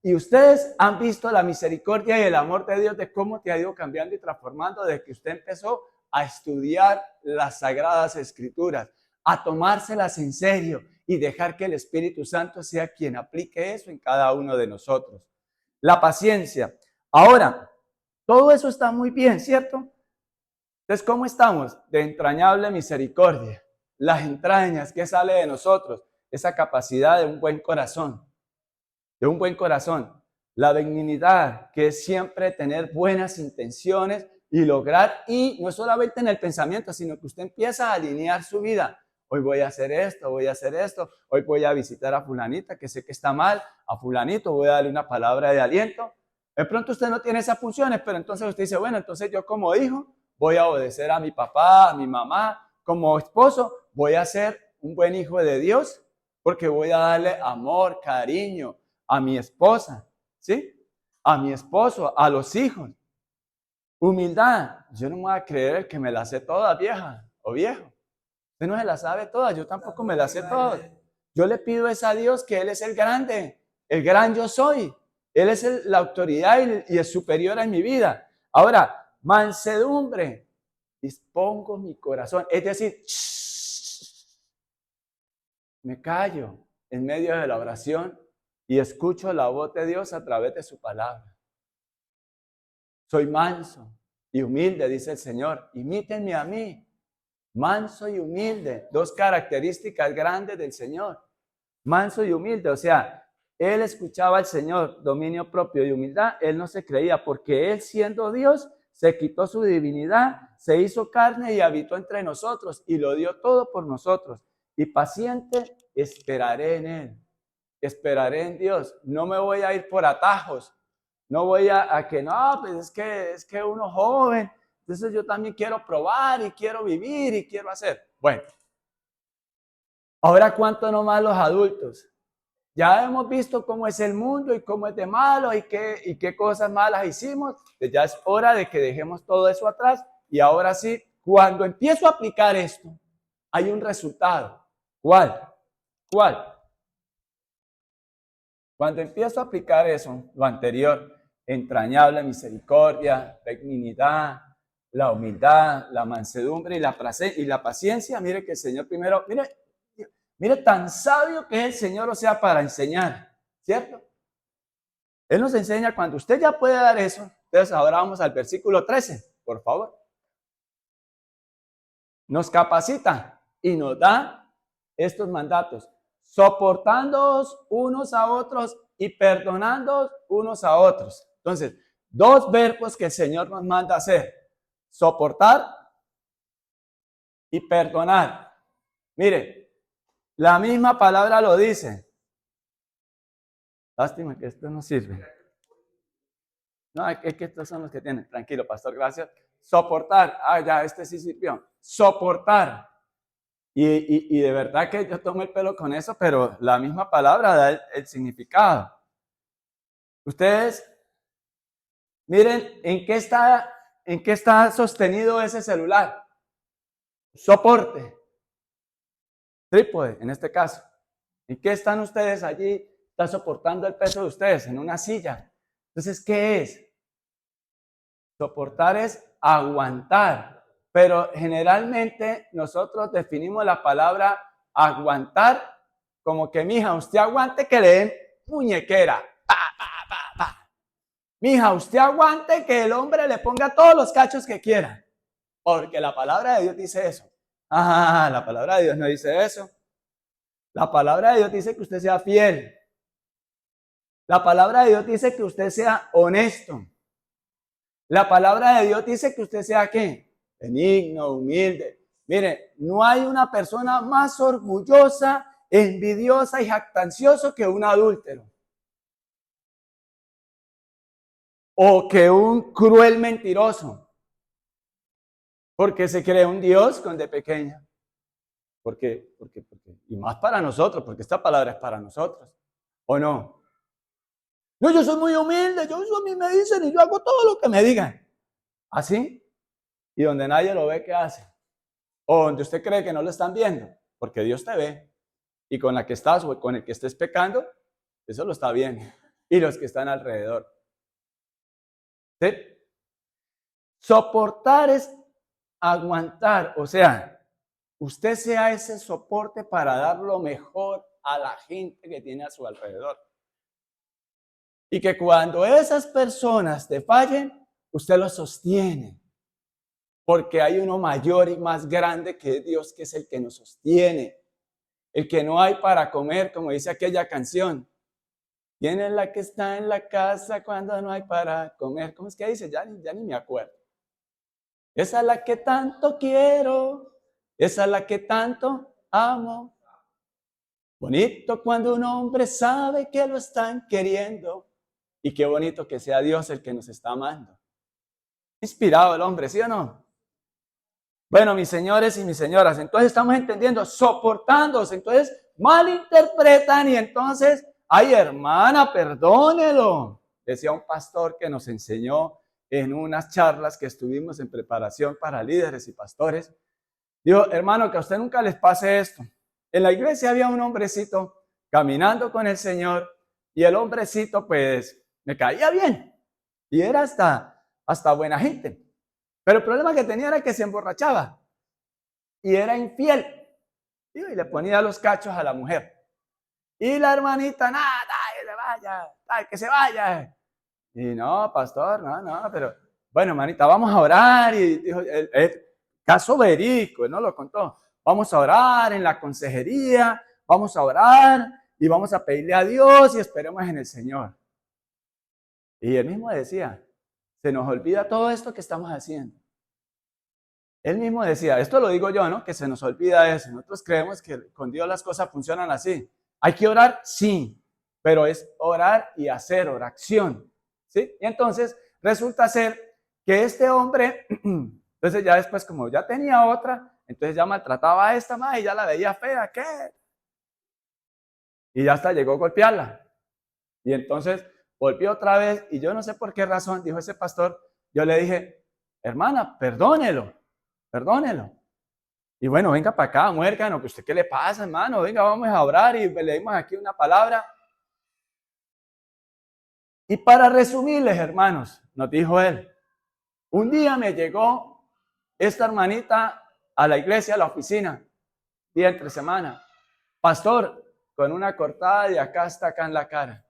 y ustedes han visto la misericordia y el amor de Dios de cómo te ha ido cambiando y transformando desde que usted empezó a estudiar las Sagradas Escrituras, a tomárselas en serio y dejar que el Espíritu Santo sea quien aplique eso en cada uno de nosotros. La paciencia. Ahora, todo eso está muy bien, ¿cierto? Entonces, ¿cómo estamos? De entrañable misericordia. Las entrañas que sale de nosotros, esa capacidad de un buen corazón. De un buen corazón. La benignidad, que es siempre tener buenas intenciones y lograr, y no solamente en el pensamiento, sino que usted empieza a alinear su vida. Hoy voy a hacer esto, hoy voy a visitar a fulanita que sé que está mal, a fulanito voy a darle una palabra de aliento. De pronto usted no tiene esas funciones, pero entonces usted dice, bueno, entonces yo como hijo voy a obedecer a mi papá, a mi mamá, como esposo voy a ser un buen hijo de Dios, porque voy a darle amor, cariño a mi esposa, ¿sí? A mi esposo, a los hijos. Humildad. Yo no me voy a creer el que me la sé toda, vieja o viejo. Usted no se la sabe toda, yo tampoco me la sé toda. Yo le pido es a Dios que Él es el grande, el gran yo soy. Él es la autoridad y el superior en mi vida. Ahora, mansedumbre. Dispongo mi corazón. Es decir, me callo en medio de la oración y escucho la voz de Dios a través de su palabra. Soy manso y humilde, dice el Señor. Imítenme a mí. Manso y humilde, dos características grandes del Señor. Manso y humilde, o sea, él escuchaba al Señor, dominio propio y humildad, él no se creía, porque él siendo Dios, se quitó su divinidad, se hizo carne y habitó entre nosotros y lo dio todo por nosotros. Y paciente, esperaré en él, esperaré en Dios, no me voy a ir por atajos, no voy a que no, pues es que uno joven, entonces yo también quiero probar y quiero vivir y quiero hacer. Bueno, ahora cuánto nomás los adultos. Ya hemos visto cómo es el mundo y cómo es de malo y qué cosas malas hicimos. Pues ya es hora de que dejemos todo eso atrás. Y ahora sí, cuando empiezo a aplicar esto, hay un resultado. ¿Cuál? ¿Cuál? Cuando empiezo a aplicar eso, lo anterior, entrañable misericordia, benignidad, la humildad, la mansedumbre y la paciencia. Mire que el Señor primero, mire tan sabio que es el Señor, o sea, para enseñar, ¿cierto? Él nos enseña cuando usted ya puede dar eso. Entonces ahora vamos al versículo 13, por favor. Nos capacita y nos da estos mandatos, soportándoos unos a otros y perdonándoos unos a otros. Entonces, dos verbos que el Señor nos manda hacer: soportar y perdonar. Mire, la misma palabra lo dice. Lástima que esto no sirve. No, es que estos son los que tienen. Tranquilo, pastor, gracias. Soportar. Ah, ya, este sí sirvió. Soportar. Y de verdad que yo tomo el pelo con eso, pero la misma palabra da el significado. Ustedes, miren, ¿en qué está sostenido ese celular? Soporte. Trípode, en este caso. ¿En qué están ustedes allí? Está soportando el peso de ustedes en una silla. Entonces, ¿qué es? Soportar es aguantar, pero generalmente nosotros definimos la palabra aguantar como que, mija, usted aguante que le den muñequera. Pa, pa, pa, pa. Mija, usted aguante que el hombre le ponga todos los cachos que quiera, porque la palabra de Dios dice eso. Ah, la palabra de Dios no dice eso. La palabra de Dios dice que usted sea fiel. La palabra de Dios dice que usted sea honesto. La palabra de Dios dice que usted sea ¿qué? Benigno, humilde. Mire, no hay una persona más orgullosa, envidiosa y jactancioso que un adúltero. o que un cruel mentiroso, porque se cree un Dios con de pequeña. Porque, y más para nosotros, porque esta palabra es para nosotros, ¿o no? No, yo soy muy humilde, yo a mí me dicen y yo hago todo lo que me digan. ¿Así? Y donde nadie lo ve, ¿qué hace? O donde usted cree que no lo están viendo, porque Dios te ve. Y con la que estás o con el que estés pecando, eso lo está viendo. Y los que están alrededor. ¿Sí? Soportar es aguantar, o sea, usted sea ese soporte para dar lo mejor a la gente que tiene a su alrededor. Y que cuando esas personas te fallen, usted los sostiene. Porque hay uno mayor y más grande que Dios, que es el que nos sostiene. El que no hay para comer, como dice aquella canción. ¿Quién es la que está en la casa cuando no hay para comer? ¿Cómo es que dice? Ya ni me acuerdo. Esa es la que tanto quiero. Esa es la que tanto amo. Bonito cuando un hombre sabe que lo están queriendo. Y qué bonito que sea Dios el que nos está amando. Inspirado el hombre, ¿sí o no? Bueno, mis señores y mis señoras, entonces estamos entendiendo, soportándose, entonces malinterpretan y entonces, ay hermana, perdónelo. Decía un pastor que nos enseñó en unas charlas que estuvimos en preparación para líderes y pastores. Dijo, hermano, que a usted nunca les pase esto. En la iglesia había un hombrecito caminando con el Señor y el hombrecito pues me caía bien y era hasta buena gente. Pero el problema que tenía era que se emborrachaba y era infiel. Y le ponía los cachos a la mujer. Y la hermanita, nada, que se vaya. Y no, pastor, no, pero bueno, hermanita, vamos a orar. Y dijo, caso verídico, no lo contó. Vamos a orar en la consejería, vamos a orar y vamos a pedirle a Dios y esperemos en el Señor. Y él mismo decía, se nos olvida todo esto que estamos haciendo. Él mismo decía, esto lo digo yo, ¿no? Que se nos olvida eso. Nosotros creemos que con Dios las cosas funcionan así. ¿Hay que orar? Sí, pero es orar y hacer oración, ¿sí? Y entonces resulta ser que este hombre, entonces ya después como ya tenía otra, entonces ya maltrataba a esta madre y ya la veía fea, ¿qué? Y ya hasta llegó a golpearla. Y entonces volvió otra vez y yo no sé por qué razón, dijo ese pastor, yo le dije, hermana, perdónelo. Y bueno, venga para acá, muérgano, que usted qué le pasa, hermano, venga, vamos a orar y leímos aquí una palabra. Y para resumirles, hermanos, nos dijo él, un día me llegó esta hermanita a la iglesia, a la oficina, día entre semana, pastor, con una cortada de acá hasta acá en la cara.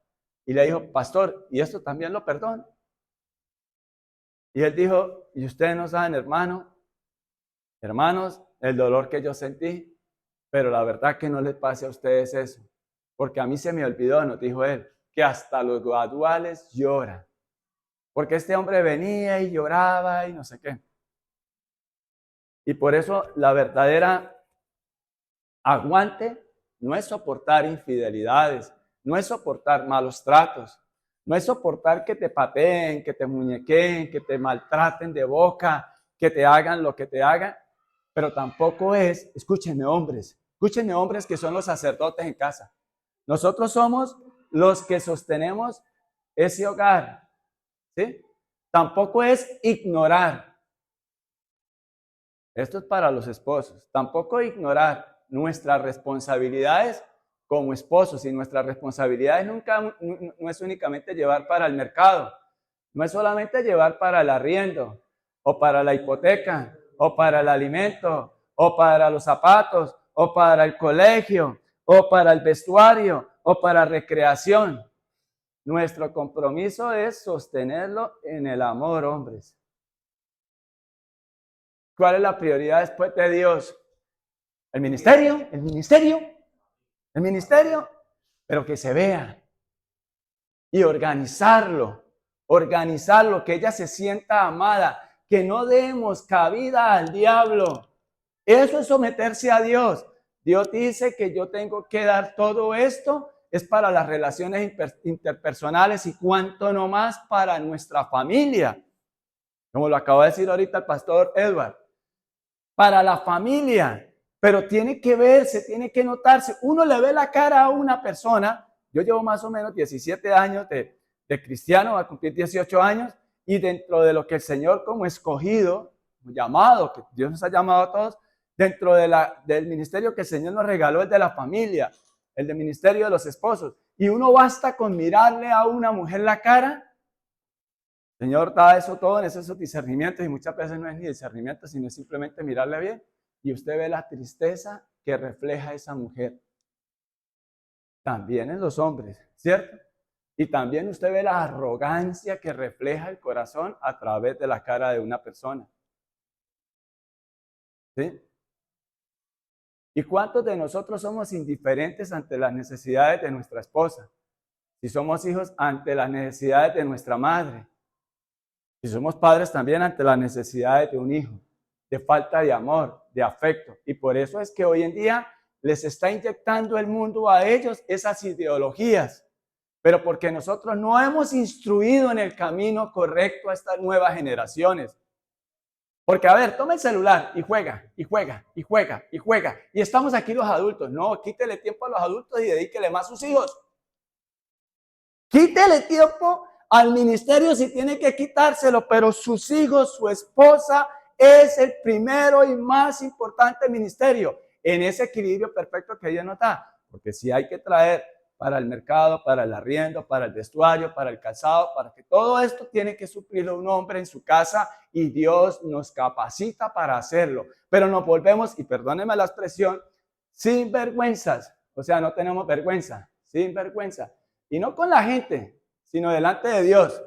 Y le dijo, pastor, ¿y esto también lo perdono? Y él dijo, y ustedes no saben, hermanos, el dolor que yo sentí, pero la verdad que no les pase a ustedes eso, porque a mí se me olvidó, nos dijo él, que hasta los graduales lloran, porque este hombre venía y lloraba y no sé qué. Y por eso la verdadera aguante no es soportar infidelidades, no es soportar malos tratos, no es soportar que te pateen, que te muñequeen, que te maltraten de boca, que te hagan lo que te hagan, pero tampoco es, escúchenme hombres que son los sacerdotes en casa. Nosotros somos los que sostenemos ese hogar, ¿sí? Tampoco es ignorar. Esto es para los esposos. Tampoco ignorar nuestras responsabilidades como esposos. Y nuestras responsabilidades no es únicamente llevar para el mercado. No es solamente llevar para el arriendo, o para la hipoteca, o para el alimento, o para los zapatos, o para el colegio, o para el vestuario, o para recreación. Nuestro compromiso es sostenerlo en el amor, hombres. ¿Cuál es la prioridad después de Dios? El ministerio, pero que se vea. Y organizarlo, que ella se sienta amada, que no demos cabida al diablo. Eso es someterse a Dios. Dios dice que yo tengo que dar todo esto es para las relaciones interpersonales y cuánto no más para nuestra familia. Como lo acaba de decir ahorita el pastor Edward, para la familia, pero tiene que verse, tiene que notarse. Uno le ve la cara a una persona. Yo llevo más o menos 17 años de cristiano, va a cumplir 18 años, y dentro de lo que el Señor como escogido, llamado, que Dios nos ha llamado a todos, dentro del ministerio que el Señor nos regaló, el de la familia, el del ministerio de los esposos. Y uno basta con mirarle a una mujer la cara. El Señor da eso todo en esos discernimientos, y muchas veces no es ni discernimiento, sino simplemente mirarle bien, y usted ve la tristeza que refleja esa mujer. También en los hombres, ¿cierto? Y también usted ve la arrogancia que refleja el corazón a través de la cara de una persona. ¿Sí? ¿Y cuántos de nosotros somos indiferentes ante las necesidades de nuestra esposa? Si somos hijos, ante las necesidades de nuestra madre. Si somos padres, también ante las necesidades de un hijo, de falta de amor, de afecto. Y por eso es que hoy en día les está inyectando el mundo a ellos esas ideologías. Pero porque nosotros no hemos instruido en el camino correcto a estas nuevas generaciones. Porque, a ver, toma el celular y juega, y juega, y juega, y juega. Y estamos aquí los adultos. No, quítele tiempo a los adultos y dedíquele más a sus hijos. Quítele tiempo al ministerio si tiene que quitárselo, pero sus hijos, su esposa, es el primero y más importante ministerio. En ese equilibrio perfecto que Dios nos da. Porque si hay que traer para el mercado, para el arriendo, para el vestuario, para el calzado, para que todo esto tiene que suplirlo un hombre en su casa, y Dios nos capacita para hacerlo. Pero nos volvemos, y perdónenme la expresión, sin vergüenzas. O sea, no tenemos vergüenza, sin vergüenza. Y no con la gente, sino delante de Dios.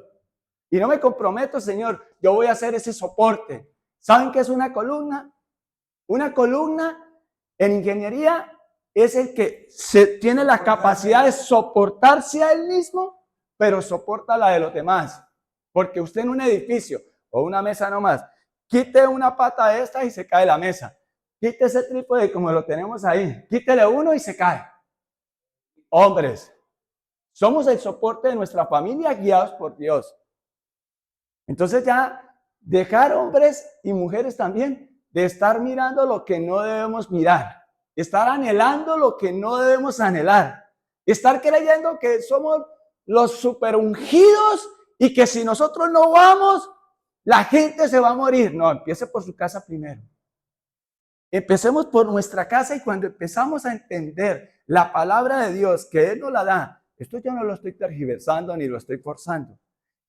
Y no me comprometo, Señor, yo voy a hacer ese soporte. ¿Saben qué es una columna? Una columna en ingeniería es el que tiene la capacidad de soportarse a él mismo, pero soporta la de los demás. Porque usted en un edificio o una mesa nomás, quite una pata de esta y se cae la mesa. Quite ese trípode como lo tenemos ahí. Quítele uno y se cae. Hombres, somos el soporte de nuestra familia guiados por Dios. Entonces ya dejar hombres y mujeres también de estar mirando lo que no debemos mirar. Estar anhelando lo que no debemos anhelar. Estar creyendo que somos los super ungidos y que si nosotros no vamos, la gente se va a morir. No, empiece por su casa primero. Empecemos por nuestra casa, y cuando empezamos a entender la palabra de Dios, que Él nos la da, esto yo no lo estoy tergiversando ni lo estoy forzando.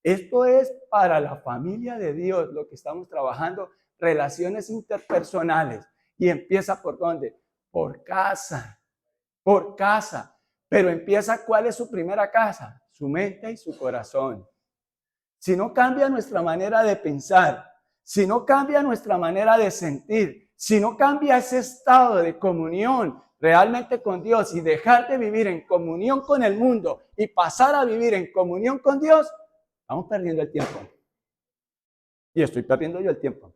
Esto es para la familia de Dios lo que estamos trabajando, relaciones interpersonales. Y empieza por ¿dónde? Por casa, por casa. Pero empieza, ¿cuál es su primera casa? Su mente y su corazón. Si no cambia nuestra manera de pensar, si no cambia nuestra manera de sentir, si no cambia ese estado de comunión realmente con Dios y dejar de vivir en comunión con el mundo y pasar a vivir en comunión con Dios, estamos perdiendo el tiempo. Y estoy perdiendo yo el tiempo.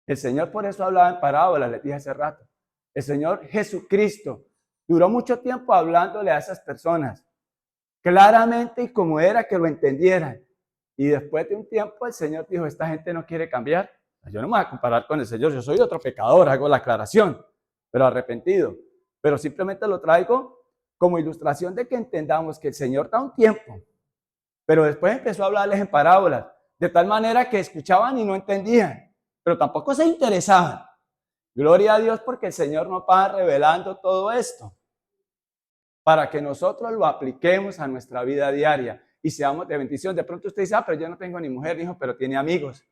El Señor por eso hablaba en parábolas, les dije hace rato. El Señor Jesucristo duró mucho tiempo hablándole a esas personas, claramente y como era que lo entendieran. Y después de un tiempo el Señor dijo, esta gente no quiere cambiar. Yo no me voy a comparar con el Señor, yo soy otro pecador, hago la aclaración, pero arrepentido. Pero simplemente lo traigo como ilustración de que entendamos que el Señor da un tiempo, pero después empezó a hablarles en parábolas, de tal manera que escuchaban y no entendían, pero tampoco se interesaban. Gloria a Dios porque el Señor nos va revelando todo esto para que nosotros lo apliquemos a nuestra vida diaria y seamos de bendición. De pronto usted dice, pero yo no tengo ni mujer ni hijo, pero tiene amigos,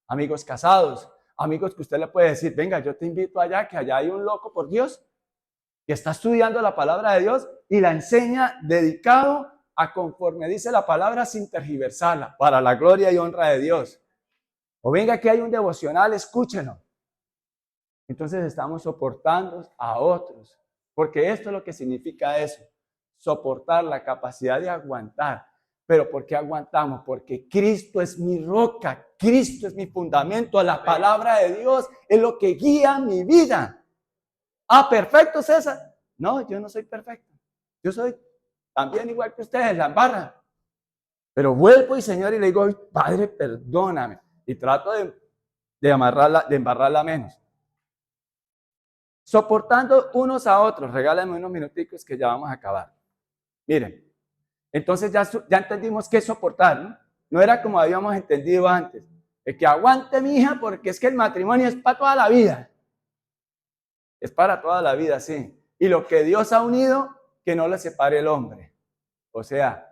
amigos casados, amigos que usted le puede decir, venga, yo te invito allá, que allá hay un loco por Dios que está estudiando la palabra de Dios y la enseña dedicado a conforme dice la palabra sin tergiversarla, para la gloria y honra de Dios. O venga, que hay un devocional, escúchenlo. Entonces estamos soportando a otros, porque esto es lo que significa eso, soportar, la capacidad de aguantar. Pero ¿por qué aguantamos? Porque Cristo es mi roca, Cristo es mi fundamento, la palabra de Dios es lo que guía mi vida. Ah, perfecto, César. No, yo no soy perfecto. Yo soy también igual que ustedes, la embarra. Pero vuelvo y Señor y le digo, Padre, perdóname. Y trato de embarrarla menos. Soportando unos a otros. Regálame unos minuticos que ya vamos a acabar. Miren, entonces ya entendimos qué es soportar, ¿no? No era como habíamos entendido antes. El que aguante, mi hija, porque es que el matrimonio es para toda la vida. Es para toda la vida, sí. Y lo que Dios ha unido, que no le separe el hombre. O sea,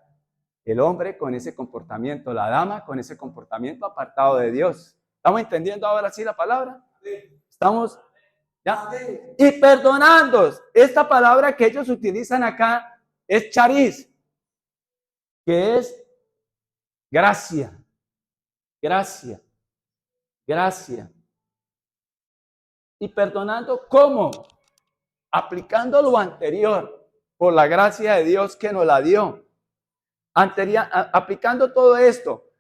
el hombre con ese comportamiento, la dama con ese comportamiento apartado de Dios. ¿Estamos entendiendo ahora sí la palabra? ¿Estamos? ¿Ya? Y perdonando. Esta palabra que ellos utilizan acá es charis, que es gracia. Gracia. Gracia. Y perdonando, ¿cómo? Aplicando lo anterior, por la gracia de Dios que nos la dio. Aplicando todo esto,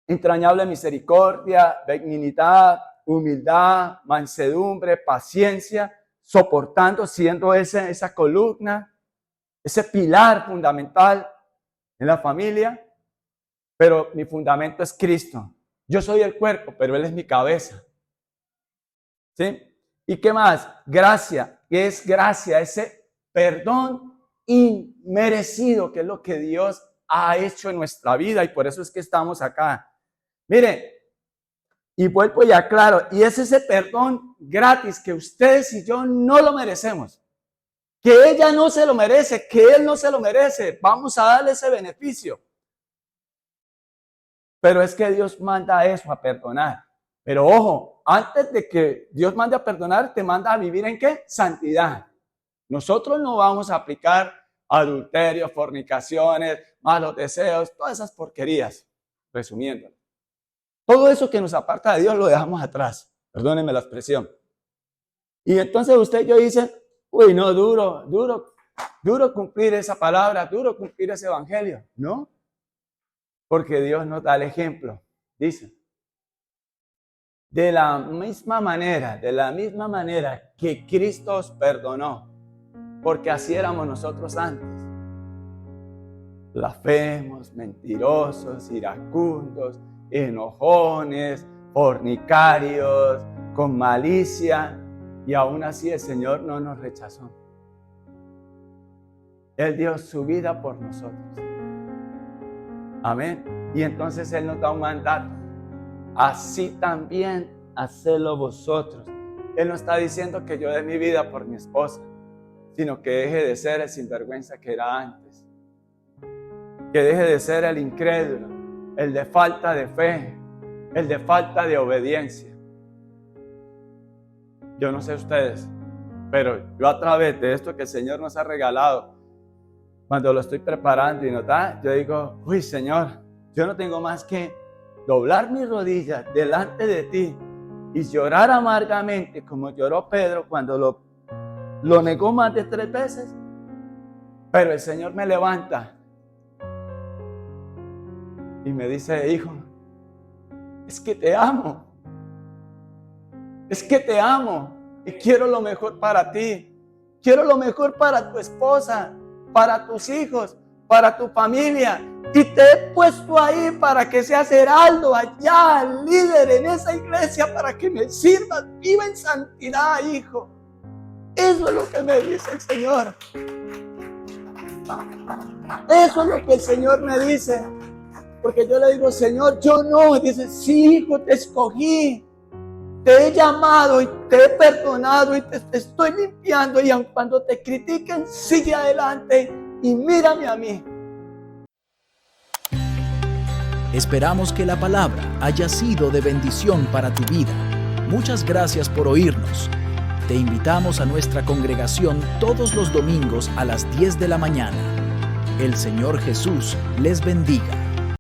entrañable misericordia, benignidad, humildad, mansedumbre, paciencia, soportando, siendo esa columna, ese pilar fundamental en la familia. Pero mi fundamento es Cristo. Yo soy el cuerpo, pero Él es mi cabeza. ¿Sí? ¿Y qué más? Gracia. ¿Qué es gracia? Ese perdón inmerecido, que es lo que Dios ha hecho en nuestra vida, y por eso es que estamos acá. Mire, y vuelvo y aclaro, y es ese perdón gratis que ustedes y yo no lo merecemos, que ella no se lo merece, que él no se lo merece. Vamos a darle ese beneficio. Pero es que Dios manda eso, a perdonar. Pero ojo, antes de que Dios mande a perdonar, te manda a vivir ¿en qué? Santidad. Nosotros no vamos a aplicar adulterio, fornicaciones, malos deseos, todas esas porquerías, resumiendo. Todo eso que nos aparta de Dios lo dejamos atrás. Perdónenme la expresión. Y entonces usted y yo dicen, uy, no, duro cumplir esa palabra, duro cumplir ese evangelio. No, porque Dios nos da el ejemplo. Dice, de la misma manera que Cristo os perdonó, porque así éramos nosotros antes. Blasfemos, mentirosos, iracundos, enojones, fornicarios, con malicia, y aún así el Señor no nos rechazó. Él dio su vida por nosotros. Amén. Y entonces Él nos da un mandato. Así también hacedlo vosotros. Él no está diciendo que yo dé mi vida por mi esposa, sino que deje de ser el sinvergüenza que era antes. Que deje de ser el incrédulo, el de falta de fe, el de falta de obediencia. Yo no sé ustedes, pero yo a través de esto que el Señor nos ha regalado, cuando lo estoy preparando y nos da, yo digo, uy Señor, yo no tengo más que doblar mis rodillas delante de ti y llorar amargamente como lloró Pedro cuando lo negó más de 3 veces. Pero el Señor me levanta y me dice, hijo, es que te amo. Es que te amo y quiero lo mejor para ti. Quiero lo mejor para tu esposa, para tus hijos, para tu familia. Y te he puesto ahí para que seas heraldo allá, líder en esa iglesia, para que me sirvas. Viva en santidad, hijo. Eso es lo que me dice el Señor. Eso es lo que el Señor me dice. Porque yo le digo, Señor, yo no. Y dice, sí, hijo, te escogí. Te he llamado y te he perdonado y te estoy limpiando. Y aun cuando te critiquen, sigue adelante y mírame a mí.
Esperamos que la palabra haya sido de bendición para tu vida. Muchas gracias por oírnos. Te invitamos a nuestra congregación todos los domingos a las 10 de la mañana. El Señor Jesús les bendiga.